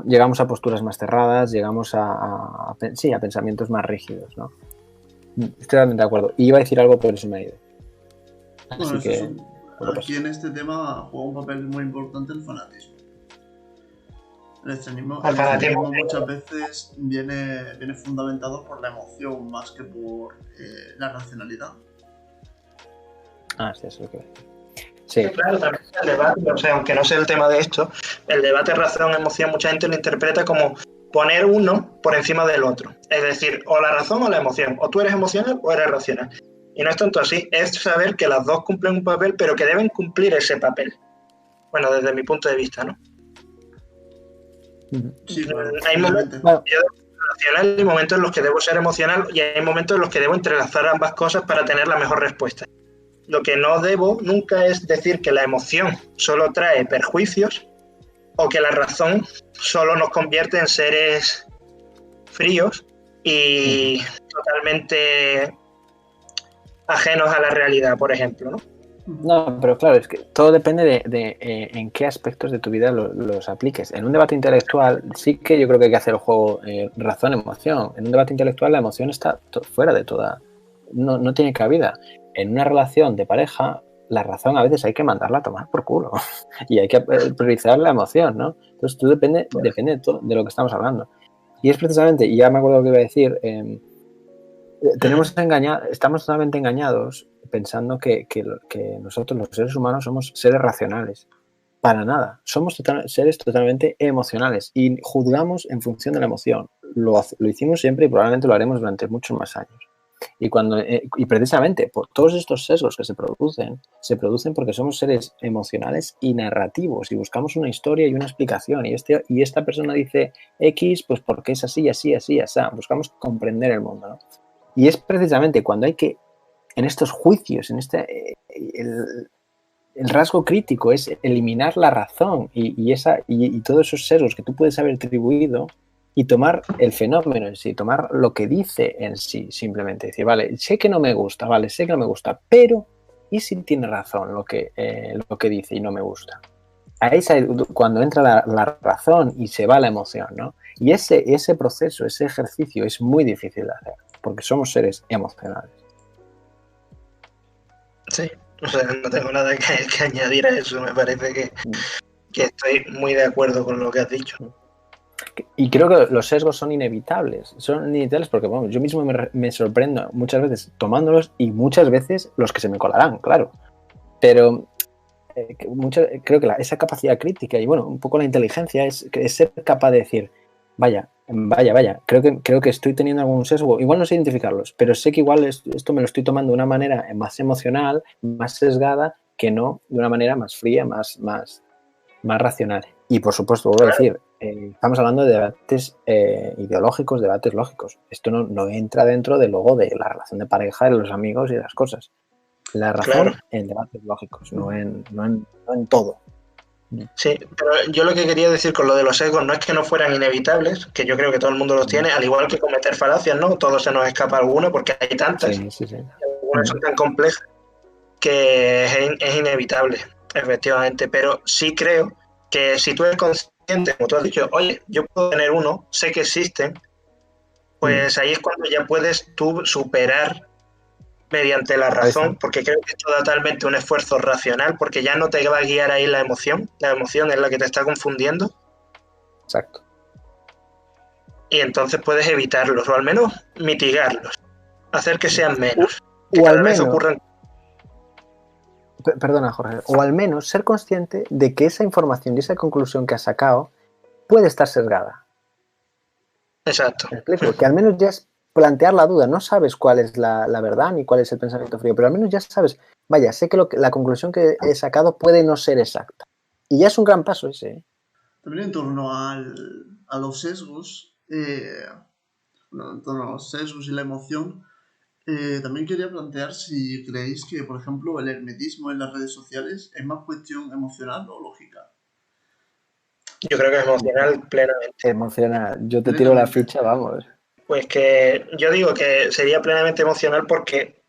llegamos a posturas más cerradas, llegamos a pensamientos más rígidos, ¿no? Estoy totalmente de acuerdo. Y iba a decir algo, pero se me ha ido. Así que... Aquí en este tema juega un papel muy importante el fanatismo. El fanatismo muchas veces viene fundamentado por la emoción más que por la racionalidad. Sí, eso es lo que... Sí. Claro, también el debate, o sea, aunque no sea el tema de esto, el debate razón-emoción mucha gente lo interpreta como poner uno por encima del otro. Es decir, o la razón o la emoción. O tú eres emocional o eres racional. Y no es tanto así, es saber que las dos cumplen un papel, pero que deben cumplir ese papel. Bueno, desde mi punto de vista, ¿no? Sí, claro. Hay momentos en los que debo ser racional y momentos en los que debo ser emocional, y hay momentos en los que debo entrelazar ambas cosas para tener la mejor respuesta. Lo que no debo nunca es decir que la emoción solo trae perjuicios o que la razón solo nos convierte en seres fríos y totalmente ajenos a la realidad, por ejemplo, ¿no? No, pero claro, es que todo depende de en qué aspectos de tu vida los apliques. En un debate intelectual sí que yo creo que hay que hacer el juego razón-emoción. En un debate intelectual la emoción está fuera de toda... No tiene cabida. En una relación de pareja, la razón a veces hay que mandarla a tomar por culo y hay que priorizar la emoción, ¿no? Entonces tú depende de lo que estamos hablando. Y es precisamente, y ya me acuerdo lo que iba a decir, estamos totalmente engañados pensando que nosotros los seres humanos somos seres racionales. Para nada. Somos seres totalmente emocionales y juzgamos en función de la emoción. Lo hicimos siempre y probablemente lo haremos durante muchos más años. Y precisamente por todos estos sesgos que se producen porque somos seres emocionales y narrativos y buscamos una historia y una explicación. Y esta persona dice X, pues porque es así, así, así, así. Buscamos comprender el mundo, ¿no? Y es precisamente cuando hay que, en estos juicios, el rasgo crítico es eliminar la razón y todos esos sesgos que tú puedes haber atribuido y tomar el fenómeno en sí, tomar lo que dice en sí, simplemente decir, vale, sé que no me gusta, pero ¿y si tiene razón lo que dice y no me gusta? Ahí es cuando entra la razón y se va la emoción, ¿no? Y ese proceso, ese ejercicio es muy difícil de hacer, porque somos seres emocionales. Sí, O sea, no tengo nada que añadir a eso. Me parece que estoy muy de acuerdo con lo que has dicho. Y creo que los sesgos son inevitables. Son inevitables porque, bueno, yo mismo me sorprendo muchas veces tomándolos y muchas veces los que se me colarán, claro. Pero creo que esa capacidad crítica y, bueno, un poco la inteligencia es ser capaz de decir, vaya, creo que estoy teniendo algún sesgo. Igual no sé identificarlos, pero sé que igual esto me lo estoy tomando de una manera más emocional, más sesgada, que no de una manera más fría, más racional. Y, por supuesto, vuelvo a decir, estamos hablando de debates ideológicos, debates lógicos. Esto no entra dentro de luego de la relación de pareja, de los amigos y de las cosas. La razón en debates lógicos, no en todo. Sí, pero yo lo que quería decir con lo de los sesgos no es que no fueran inevitables, que yo creo que todo el mundo los tiene, al igual que cometer falacias, ¿no? Todos se nos escapa alguno porque hay tantas, sí. algunas son tan complejas que es inevitable, efectivamente, pero sí creo que si tú eres consciente, como tú has dicho, oye, yo puedo tener uno, sé que existen, pues ahí es cuando ya puedes tú superar mediante la razón, porque creo que es totalmente un esfuerzo racional, porque ya no te va a guiar ahí la emoción es la que te está confundiendo. Exacto. Y entonces puedes evitarlos, o al menos mitigarlos, hacer que sean menos, que o cada al vez menos, ocurran. Perdona, Jorge, o al menos ser consciente de que esa información y esa conclusión que has sacado puede estar sesgada. Exacto. ¿Me explico? Que al menos ya es plantear la duda. No sabes cuál es la verdad ni cuál es el pensamiento frío, pero al menos ya sabes, vaya, sé que la conclusión que he sacado puede no ser exacta. Y ya es un gran paso ese, ¿eh? También en torno a los sesgos, en torno a los sesgos y la emoción, también quería plantear si creéis que, por ejemplo, el hermetismo en las redes sociales es más cuestión emocional o lógica. Yo creo que es emocional plenamente. Emociona. Yo te tiro la Plenamente. ficha, vamos. Pues que yo digo que sería plenamente emocional porque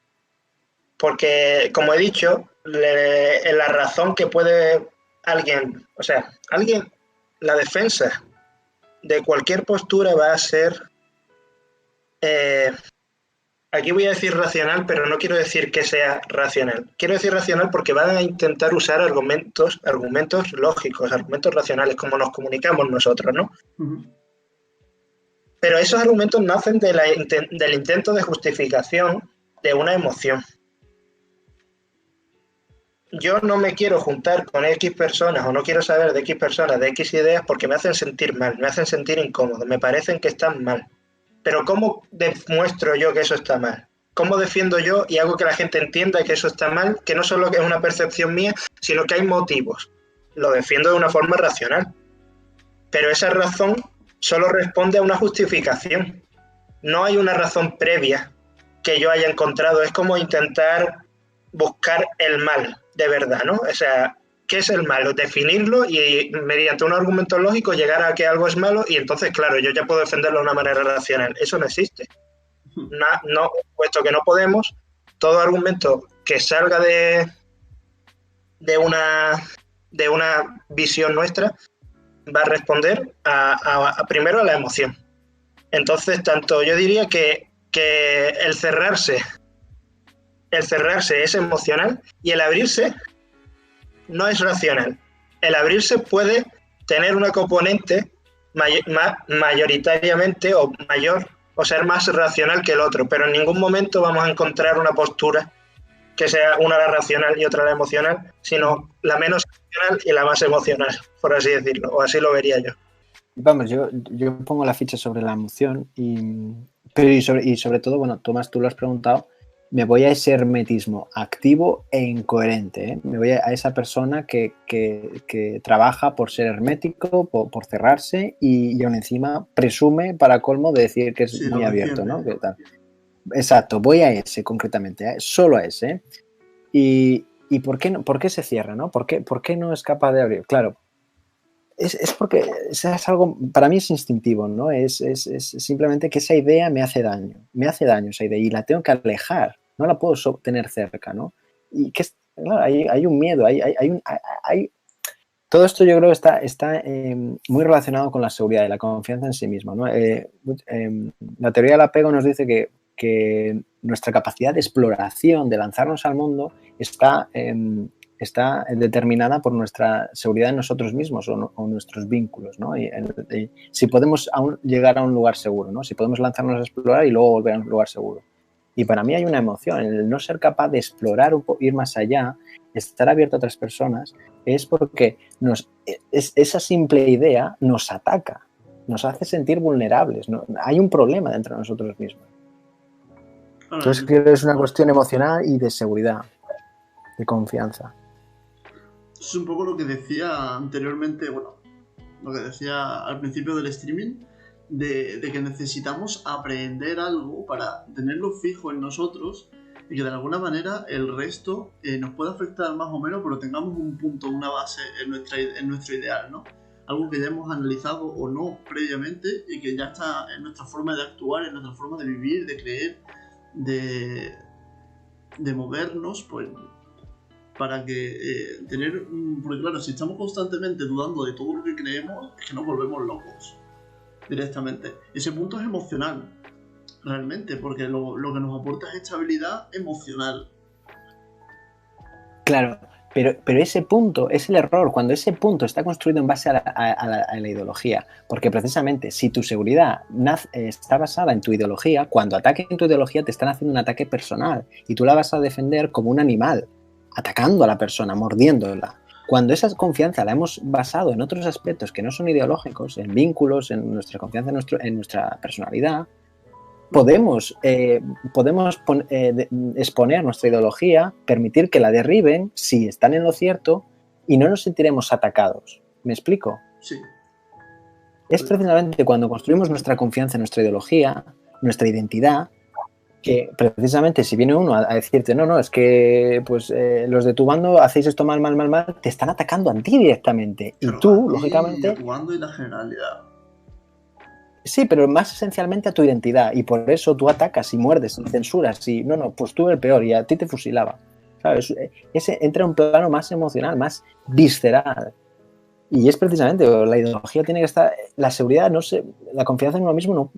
como he dicho, la razón que puede alguien, o sea, la defensa de cualquier postura va a ser, aquí voy a decir racional, pero no quiero decir que sea racional. Quiero decir racional porque van a intentar usar argumentos lógicos, argumentos racionales, como nos comunicamos nosotros, ¿no? Pero esos argumentos nacen del intento de justificación de una emoción. Yo no me quiero juntar con X personas o no quiero saber de X personas, de X ideas porque me hacen sentir mal, me hacen sentir incómodo, me parecen que están mal. Pero ¿cómo demuestro yo que eso está mal? ¿Cómo defiendo yo y hago que la gente entienda que eso está mal? Que no solo es una percepción mía, sino que hay motivos. Lo defiendo de una forma racional. Pero esa razón solo responde a una justificación. No hay una razón previa que yo haya encontrado. Es como intentar buscar el mal de verdad, ¿no? O sea, ¿qué es el malo? Definirlo y mediante un argumento lógico llegar a que algo es malo y entonces, claro, yo ya puedo defenderlo de una manera racional. Eso no existe. No, puesto que no podemos, todo argumento que salga de una visión nuestra va a responder primero a la emoción. Entonces, tanto yo diría que el cerrarse es emocional y el abrirse no es racional. El abrirse puede tener una componente mayoritariamente o mayor o ser más racional que el otro, pero en ningún momento vamos a encontrar una postura que sea una la racional y otra la emocional, sino la menos racional y la más emocional, por así decirlo, o así lo vería yo. Vamos, yo pongo la ficha sobre la emoción y sobre todo, bueno, Tomás, tú lo has preguntado, me voy a ese hermetismo activo e incoherente, ¿eh? Me voy a esa persona que trabaja por ser hermético, por cerrarse y aún encima presume para colmo de decir que es Sí, muy lo abierto, defiende. ¿no? ¿Qué tal? Exacto, voy a ese concretamente, solo a ese. ¿Y por qué se cierra, ¿no? ¿Por qué no es capaz de abrir? Claro, es porque es algo, para mí es instintivo, ¿no? Es simplemente que esa idea me hace daño esa idea y la tengo que alejar, no la puedo tener cerca, ¿no? Y que claro, hay un miedo, todo esto yo creo que está muy relacionado con la seguridad y la confianza en sí mismo, ¿no? La teoría del apego nos dice que que nuestra capacidad de exploración, de lanzarnos al mundo, está determinada por nuestra seguridad en nosotros mismos o nuestros vínculos, ¿no? Y si podemos llegar a un lugar seguro, ¿no? Si podemos lanzarnos a explorar y luego volver a un lugar seguro. Y para mí hay una emoción, el no ser capaz de explorar, ir más allá, estar abierto a otras personas, es porque esa simple idea nos ataca, nos hace sentir vulnerables, ¿no? Hay un problema dentro de nosotros mismos. Entonces creo que es una cuestión emocional y de seguridad, de confianza. Es un poco lo que decía anteriormente, bueno, lo que decía al principio del streaming, de que necesitamos aprender algo para tenerlo fijo en nosotros y que de alguna manera el resto nos pueda afectar más o menos, pero tengamos un punto, una base en nuestro ideal, ¿no? Algo que ya hemos analizado o no previamente y que ya está en nuestra forma de actuar, en nuestra forma de vivir, de creer, de movernos, pues para que tener... Porque claro, si estamos constantemente dudando de todo lo que creemos, es que nos volvemos locos directamente. Ese punto es emocional, realmente, porque lo que nos aporta es estabilidad emocional. Claro, pero ese punto es el error, cuando ese punto está construido en base a la ideología, porque precisamente si tu seguridad está basada en tu ideología, cuando ataquen tu ideología te están haciendo un ataque personal y tú la vas a defender como un animal, atacando a la persona, mordiéndola. Cuando esa confianza la hemos basado en otros aspectos que no son ideológicos, en vínculos, en nuestra confianza en nuestra personalidad, podemos exponer nuestra ideología, permitir que la derriben si están en lo cierto y no nos sentiremos atacados. ¿Me explico? Sí. Es precisamente cuando construimos nuestra confianza en nuestra ideología, nuestra identidad, que precisamente si viene uno a decirte no, es que pues los de tu bando hacéis esto mal, te están atacando a ti directamente. Y tú, lógicamente... A tu bando y la generalidad. Sí, pero más esencialmente a tu identidad. Y por eso tú atacas y muerdes y censuras. Y pues tú eres el peor y a ti te fusilaba. ¿Sabes? Ese entra en un plano más emocional, más visceral. Y es precisamente, la ideología tiene que estar... La seguridad, la confianza en uno mismo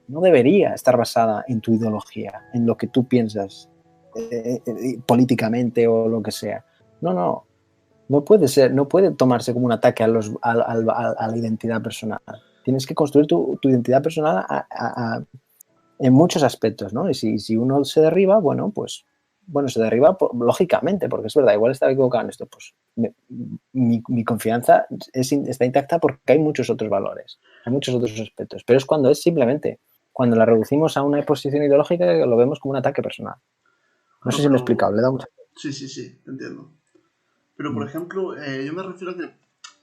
no debería estar basada en tu ideología, en lo que tú piensas políticamente o lo que sea. No puede ser, no puede tomarse como un ataque a la identidad personal. Tienes que construir tu identidad personal en muchos aspectos, ¿no? Y si uno se derriba, se derriba lógicamente, porque es verdad, igual estaba equivocado en esto, pues mi confianza está intacta porque hay muchos otros valores, hay muchos otros aspectos, pero es cuando la reducimos a una posición ideológica que lo vemos como un ataque personal. No sé si me he explicado, le da mucha... Sí, te entiendo. Pero, por ejemplo, yo me refiero a que,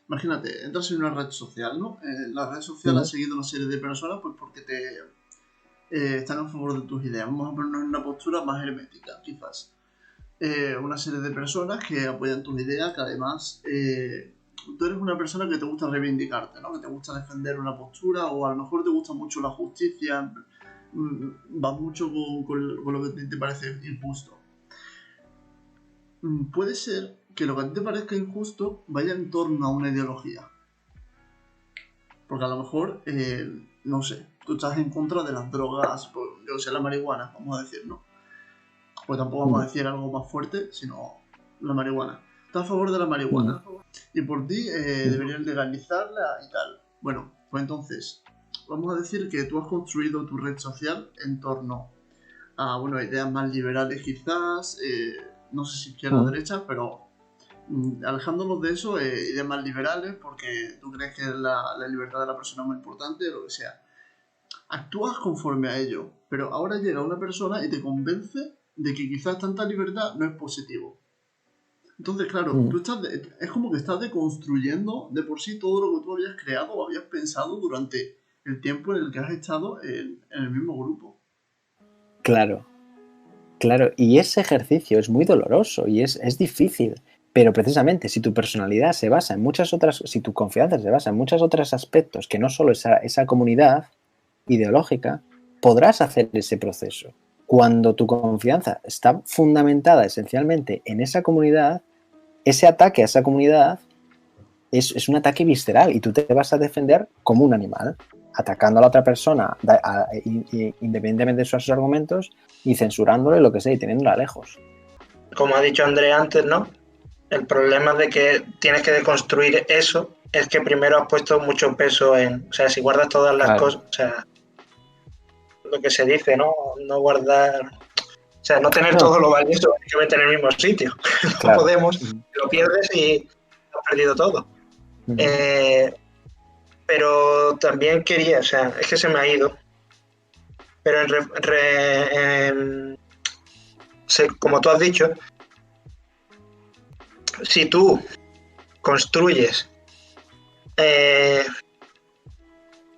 imagínate, entras en una red social, ¿no? La red social ha seguido una serie de personas pues porque están a favor de tus ideas. Vamos a ponernos en una postura más hermética, quizás. Una serie de personas que apoyan tus ideas, que además tú eres una persona que te gusta reivindicarte, ¿no? Que te gusta defender una postura o a lo mejor te gusta mucho la justicia, vas mucho con lo que te parece injusto. Puede ser que lo que a ti te parezca injusto vaya en torno a una ideología. Porque a lo mejor, no sé, tú estás en contra de las drogas, pues, yo sé, la marihuana, vamos a decir, ¿no? Pues tampoco vamos a decir algo más fuerte, sino la marihuana. Estás a favor de la marihuana. Y por ti deberían legalizarla y tal. Bueno, pues entonces, vamos a decir que tú has construido tu red social en torno a, ideas más liberales quizás, no sé si izquierda o derecha, pero alejándonos de eso, ideas más liberales porque tú crees que la libertad de la persona es muy importante o lo que sea. Actúas conforme a ello, pero ahora llega una persona y te convence de que quizás tanta libertad no es positivo. Entonces, claro, tú es como que estás deconstruyendo de por sí todo lo que tú habías creado o habías pensado durante el tiempo en el que has estado en el mismo grupo. Claro, y ese ejercicio es muy doloroso y es difícil, pero precisamente si tu personalidad se basa en muchas otras, si tu confianza se basa en muchos otros aspectos que no solo esa comunidad ideológica, podrás hacer ese proceso. Cuando tu confianza está fundamentada esencialmente en esa comunidad, ese ataque a esa comunidad es un ataque visceral y tú te vas a defender como un animal. atacando a la otra persona independientemente de sus argumentos y censurándole lo que sea y teniéndola lejos. Como ha dicho Andrés antes, ¿no? El problema de que tienes que deconstruir eso es que primero has puesto mucho peso en... O sea, si guardas todas las cosas... O sea, lo que se dice, ¿no? No guardar... O sea, no tener todo lo valioso únicamente en el mismo sitio. No podemos, lo pierdes y has perdido todo. Pero también quería, o sea, es que se me ha ido. Pero como tú has dicho, si tú construyes,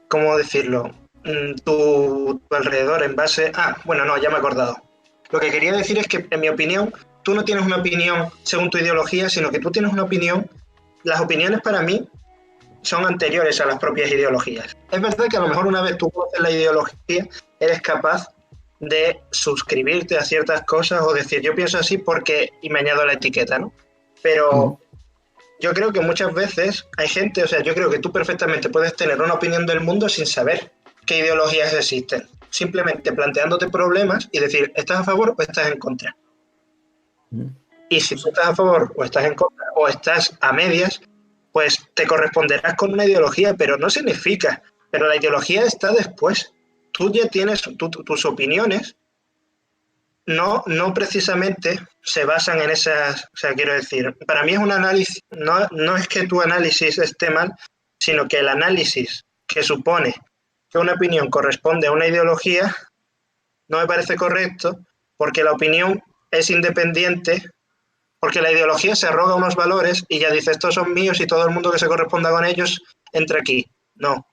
¿cómo decirlo? Tu alrededor en base... bueno, no, ya me he acordado. Lo que quería decir es que, en mi opinión, tú no tienes una opinión según tu ideología, sino que tú tienes una opinión. Las opiniones para mí son anteriores a las propias ideologías. Es verdad que a lo mejor una vez tú conoces la ideología, eres capaz de suscribirte a ciertas cosas o decir, yo pienso así porque... y me añado la etiqueta, ¿no? Pero yo creo que muchas veces hay gente, o sea, yo creo que tú perfectamente puedes tener una opinión del mundo sin saber qué ideologías existen. Simplemente planteándote problemas y decir, ¿estás a favor o estás en contra? Y si tú estás a favor o estás en contra o estás a medias, pues te corresponderás con una ideología, pero no significa. Pero la ideología está después. Tú ya tienes tus opiniones, no precisamente se basan en esas... O sea, quiero decir, para mí es un análisis, no es que tu análisis esté mal, sino que el análisis que supone que una opinión corresponde a una ideología no me parece correcto, porque la opinión es independiente, porque la ideología se arroga unos valores y ya dice, estos son míos y todo el mundo que se corresponda con ellos entra aquí. No,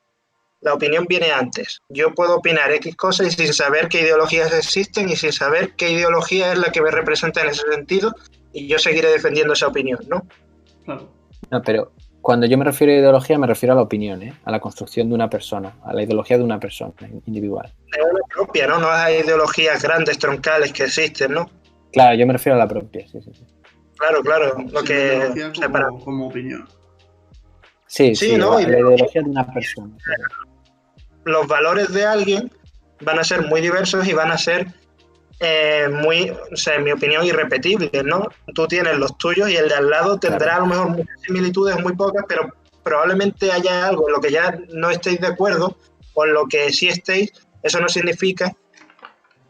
la opinión viene antes. Yo puedo opinar X cosas y sin saber qué ideologías existen y sin saber qué ideología es la que me representa en ese sentido, y yo seguiré defendiendo esa opinión, ¿no? Claro. No, pero cuando yo me refiero a ideología, me refiero a la opinión, a la construcción de una persona, a la ideología de una persona individual. De una propia, ¿no? No hay ideologías grandes, troncales que existen, ¿no? Claro, yo me refiero a la propia, sí. Claro, lo sí, que... ideología como opinión. Sí, ¿no? la ideología de una persona. Los valores de alguien van a ser muy diversos y van a ser muy, o sea, en mi opinión, irrepetibles, ¿no? Tú tienes los tuyos y el de al lado tendrá a lo mejor muchas similitudes, muy pocas, pero probablemente haya algo en lo que ya no estéis de acuerdo o en lo que sí estéis. Eso no significa...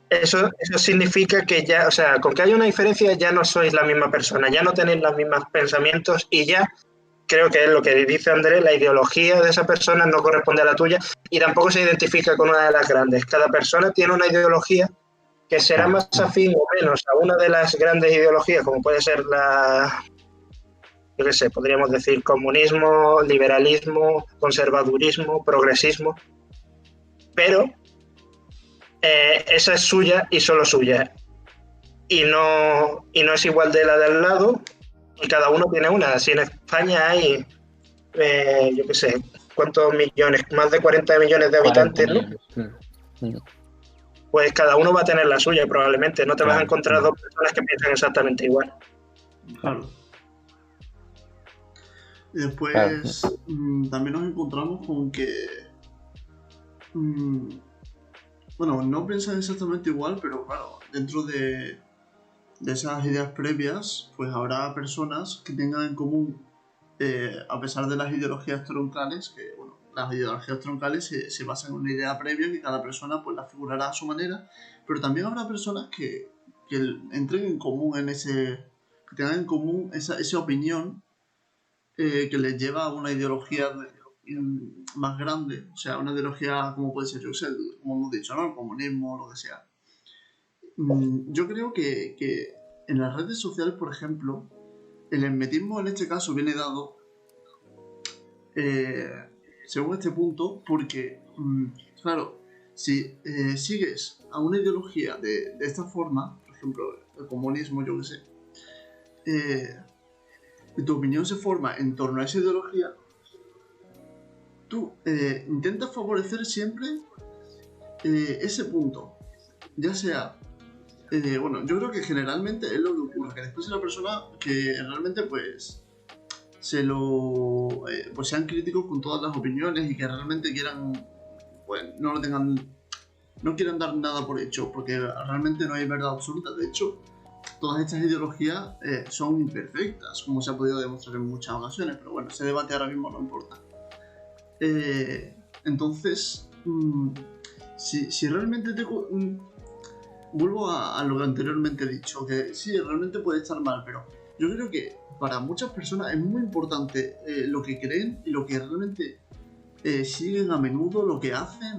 Eso significa que ya, o sea, con que haya una diferencia ya no sois la misma persona, ya no tenéis los mismos pensamientos y ya creo que es lo que dice Andrés, la ideología de esa persona no corresponde a la tuya y tampoco se identifica con una de las grandes. Cada persona tiene una ideología que será más afín o menos a una de las grandes ideologías, como puede ser yo qué sé, podríamos decir comunismo, liberalismo, conservadurismo, progresismo, pero esa es suya y solo suya. Y no es igual de la de al lado, y cada uno tiene una. Si en España hay, yo qué sé, ¿cuántos millones? Más de 40 millones de habitantes, ¿no? Pues cada uno va a tener la suya, probablemente. No te vas a encontrar dos personas que piensan exactamente igual. Claro. Y después también nos encontramos con que... bueno, no piensan exactamente igual, pero claro, dentro de esas ideas previas, pues habrá personas que tengan en común, a pesar de las ideologías troncales, que bueno, las ideologías troncales se basan en una idea previa que cada persona pues la figurará a su manera, pero también habrá personas que entren en común que tengan en común esa opinión que les lleva a una ideología más grande, o sea, una ideología como puede ser, yo sé, como hemos dicho, ¿no? El comunismo, lo que sea. Yo creo que en las redes sociales, por ejemplo, el hermetismo en este caso viene dado según este punto porque, claro, si sigues a una ideología de esta forma, por ejemplo, el comunismo, yo qué sé, y tu opinión se forma en torno a esa ideología, tú intentas favorecer siempre ese punto, ya sea... bueno, yo creo que generalmente es lo que ocurre, que después es la persona que realmente pues pues sean críticos con todas las opiniones y que realmente quieran pues no lo tengan, no quieran dar nada por hecho, porque realmente no hay verdad absoluta. De hecho, todas estas ideologías son imperfectas, como se ha podido demostrar en muchas ocasiones, pero bueno, ese debate ahora mismo no importa. Entonces, si realmente vuelvo a lo que anteriormente he dicho, que sí, realmente puede estar mal, pero yo creo que para muchas personas es muy importante lo que creen y lo que realmente siguen a menudo, lo que hacen,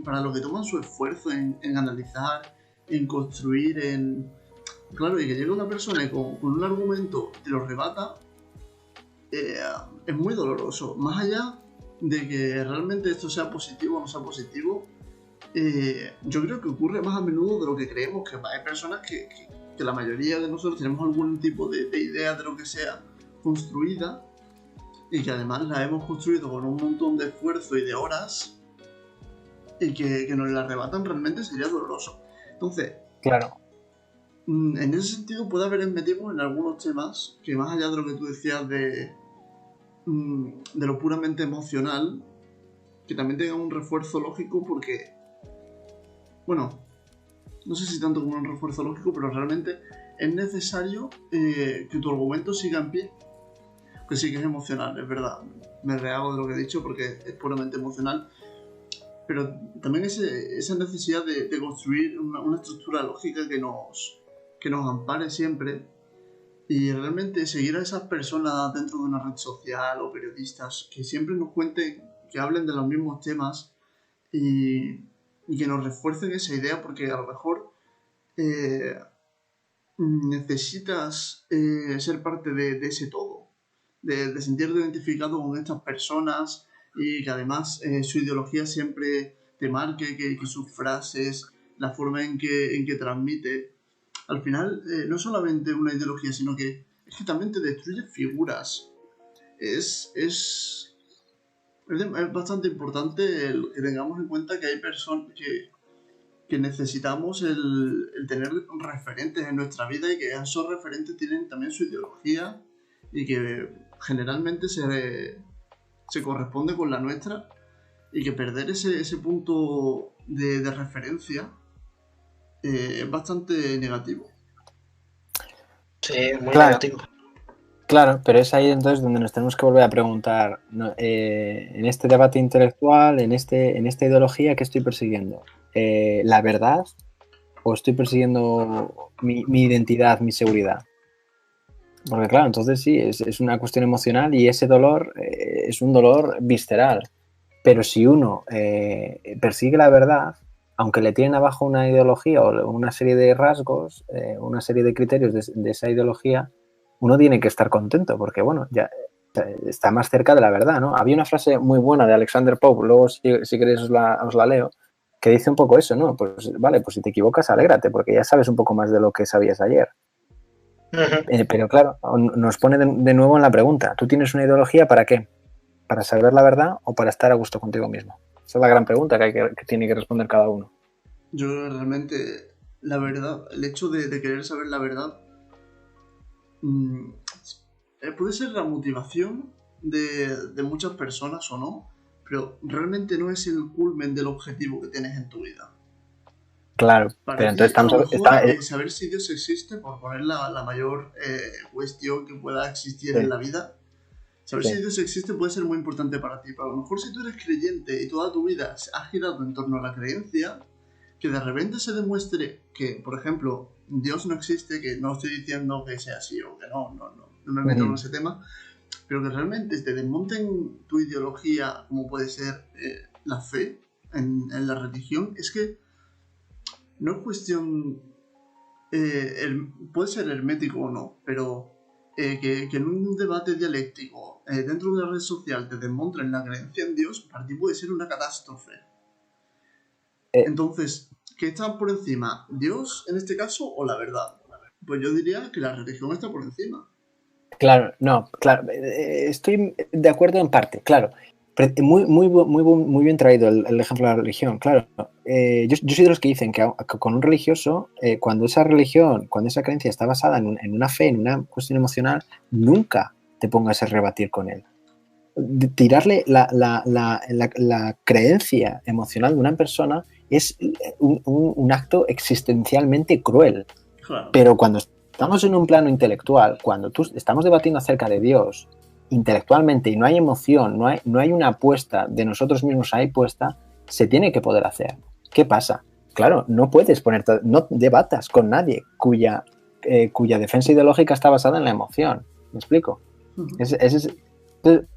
para lo que toman su esfuerzo en analizar, en construir, Claro, y que llegue una persona y con un argumento te lo rebata, es muy doloroso. Más allá de que realmente esto sea positivo o no sea positivo, yo creo que ocurre más a menudo de lo que creemos, que hay personas que la mayoría de nosotros tenemos algún tipo de idea de lo que sea construida y que además la hemos construido con un montón de esfuerzo y de horas y que nos la arrebatan, realmente sería doloroso. Entonces, Claro. en ese sentido puede haber metimos en algunos temas que, más allá de lo que tú decías de lo puramente emocional, que también tenga un refuerzo lógico, porque, bueno, no sé si tanto como un refuerzo lógico, pero realmente es necesario que tu argumento siga en pie. Que sí que es emocional, es verdad. Me rehago de lo que he dicho porque es puramente emocional. Pero también esa necesidad de construir una estructura lógica que nos ampare siempre, y realmente seguir a esas personas dentro de una red social o periodistas que siempre nos cuenten, que hablen de los mismos temas y que nos refuercen esa idea, porque a lo mejor necesitas ser parte de ese todo, de sentirte identificado con estas personas y que además su ideología siempre te marque, que sus frases, la forma en que transmite, al final no es solamente una ideología, sino que es que también te destruye figuras. Es bastante importante que tengamos en cuenta que hay personas que necesitamos el tener referentes en nuestra vida, y que esos referentes tienen también su ideología y que generalmente se corresponde con la nuestra, y que perder ese punto de referencia es bastante negativo. Sí, muy Claro. negativo. Claro, pero es ahí entonces donde nos tenemos que volver a preguntar, ¿no? En este debate intelectual, en esta ideología, ¿qué estoy persiguiendo? ¿La verdad o estoy persiguiendo mi identidad, mi seguridad? Porque claro, entonces sí, es una cuestión emocional y ese dolor es un dolor visceral. Pero si uno persigue la verdad, aunque le tienen abajo una ideología o una serie de rasgos, una serie de criterios de esa ideología, uno tiene que estar contento porque, bueno, ya está más cerca de la verdad, ¿no? Había una frase muy buena de Alexander Pope, luego si queréis os la leo, que dice un poco eso, ¿no? Pues vale, pues si te equivocas, alégrate, porque ya sabes un poco más de lo que sabías ayer. Pero claro, nos pone de nuevo en la pregunta, ¿tú tienes una ideología para qué? ¿Para saber la verdad o para estar a gusto contigo mismo? Esa es la gran pregunta que tiene que responder cada uno. Yo creo que realmente la verdad, el hecho de querer saber la verdad, puede ser la motivación de muchas personas o no, pero realmente no es el culmen del objetivo que tienes en tu vida. Claro, Para pero ti, entonces a lo estamos... mejor, saber si Dios existe, por poner la mayor cuestión que pueda existir Sí. en la vida, saber Sí. si Dios existe puede ser muy importante para ti, pero a lo mejor si tú eres creyente y toda tu vida ha girado en torno a la creencia, que de repente se demuestre que, por ejemplo, Dios no existe, que no estoy diciendo que sea así o que no me meto en ese tema, pero que realmente te desmonten tu ideología, como puede ser la fe en la religión, es que no es cuestión, puede ser hermético o no, pero que en un debate dialéctico dentro de una red social te desmonten la creencia en Dios, para ti puede ser una catástrofe. Entonces, ¿qué está por encima? ¿Dios en este caso o la verdad? Pues yo diría que la religión está por encima. Claro, no, claro, estoy de acuerdo en parte, claro. Muy bien traído el ejemplo de la religión, claro. Yo soy de los que dicen que con un religioso, cuando esa religión, cuando esa creencia está basada en una fe, en una cuestión emocional, nunca te pongas a rebatir con él. tirarle la creencia emocional de una persona es un acto existencialmente cruel. Claro. Pero cuando estamos en un plano intelectual, cuando estamos debatiendo acerca de Dios intelectualmente y no hay emoción, no hay una apuesta de nosotros mismos ahí puesta, se tiene que poder hacer. ¿Qué pasa? Claro, no puedes no debatas con nadie cuya defensa ideológica está basada en la emoción. ¿Me explico? Entonces,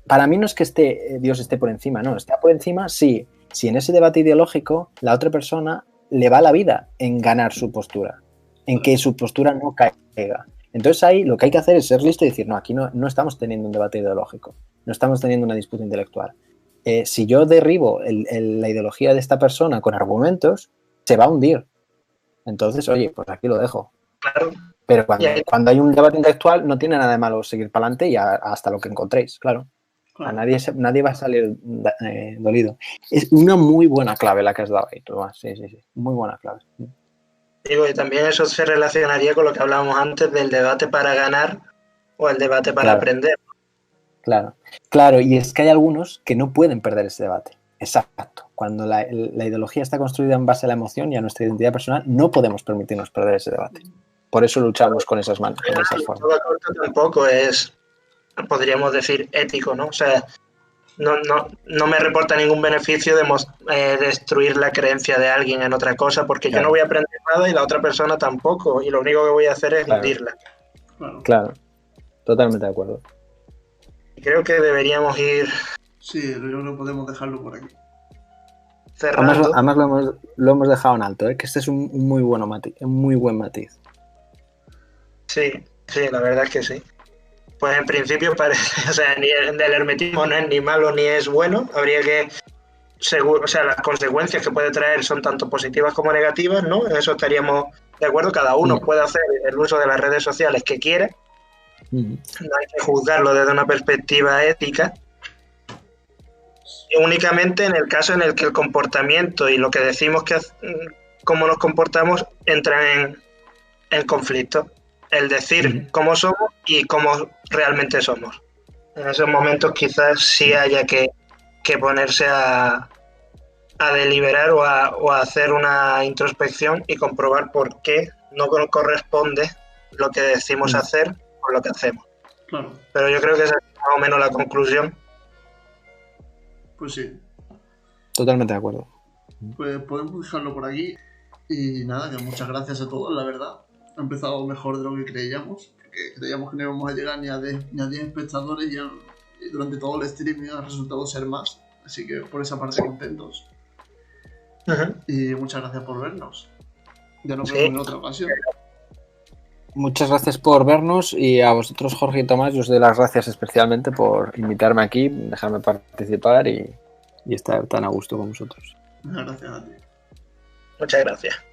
para mí no es que Dios esté por encima, no, está por encima si en ese debate ideológico la otra persona le va la vida en ganar su postura, en que su postura no caiga. Entonces ahí lo que hay que hacer es ser listo y decir, no, aquí no estamos teniendo un debate ideológico, no estamos teniendo una disputa intelectual. Si yo derribo la ideología de esta persona con argumentos, se va a hundir. Entonces, oye, pues aquí lo dejo. Claro. Pero cuando hay un debate intelectual no tiene nada de malo seguir para adelante y hasta lo que encontréis, claro. A nadie va a salir dolido. Es una muy buena clave la que has dado ahí, Tomás. Sí. Muy buena clave. Digo, y también eso se relacionaría con lo que hablábamos antes del debate para ganar o el debate para aprender. Claro, y es que hay algunos que no pueden perder ese debate. Exacto. Cuando la ideología está construida en base a la emoción y a nuestra identidad personal, no podemos permitirnos perder ese debate. Por eso luchamos con esas manos, con esas formas. Tampoco es, podríamos decir, ético, ¿no? O sea, no me reporta ningún beneficio de destruir la creencia de alguien en otra cosa, porque yo no voy a aprender nada y la otra persona tampoco, y lo único que voy a hacer es hundirla. Claro, totalmente de acuerdo. Creo que deberíamos ir... Sí, yo creo que podemos dejarlo por aquí. Cerrando. Además lo hemos dejado en alto, que este es un muy buen matiz. Sí, la verdad es que sí. Pues en principio parece, o sea, ni el hermetismo no es ni malo ni es bueno. Habría que, o sea, las consecuencias que puede traer son tanto positivas como negativas, ¿no? En eso estaríamos de acuerdo. Cada uno puede hacer el uso de las redes sociales que quiera. No hay que juzgarlo desde una perspectiva ética. Y únicamente en el caso en el que el comportamiento y lo que decimos cómo nos comportamos entran en conflicto. El decir cómo somos y cómo realmente somos. En esos momentos quizás sí haya que ponerse a deliberar o a hacer una introspección y comprobar por qué no corresponde lo que decimos hacer con lo que hacemos. Claro. Pero yo creo que esa es más o menos la conclusión. Pues sí. Totalmente de acuerdo. Pues podemos dejarlo por aquí. Y nada, que muchas gracias a todos, la verdad. Ha empezado mejor de lo que creíamos, porque creíamos que no íbamos a llegar ni a 10 espectadores y durante todo el streaming ha resultado ser más. Así que por esa parte contentos. Y muchas gracias por vernos. Ya nos vemos en otra ocasión. Muchas gracias por vernos y a vosotros, Jorge y Tomás, yo os doy las gracias especialmente por invitarme aquí, dejarme participar y estar tan a gusto con vosotros. Gracias a ti. Muchas gracias.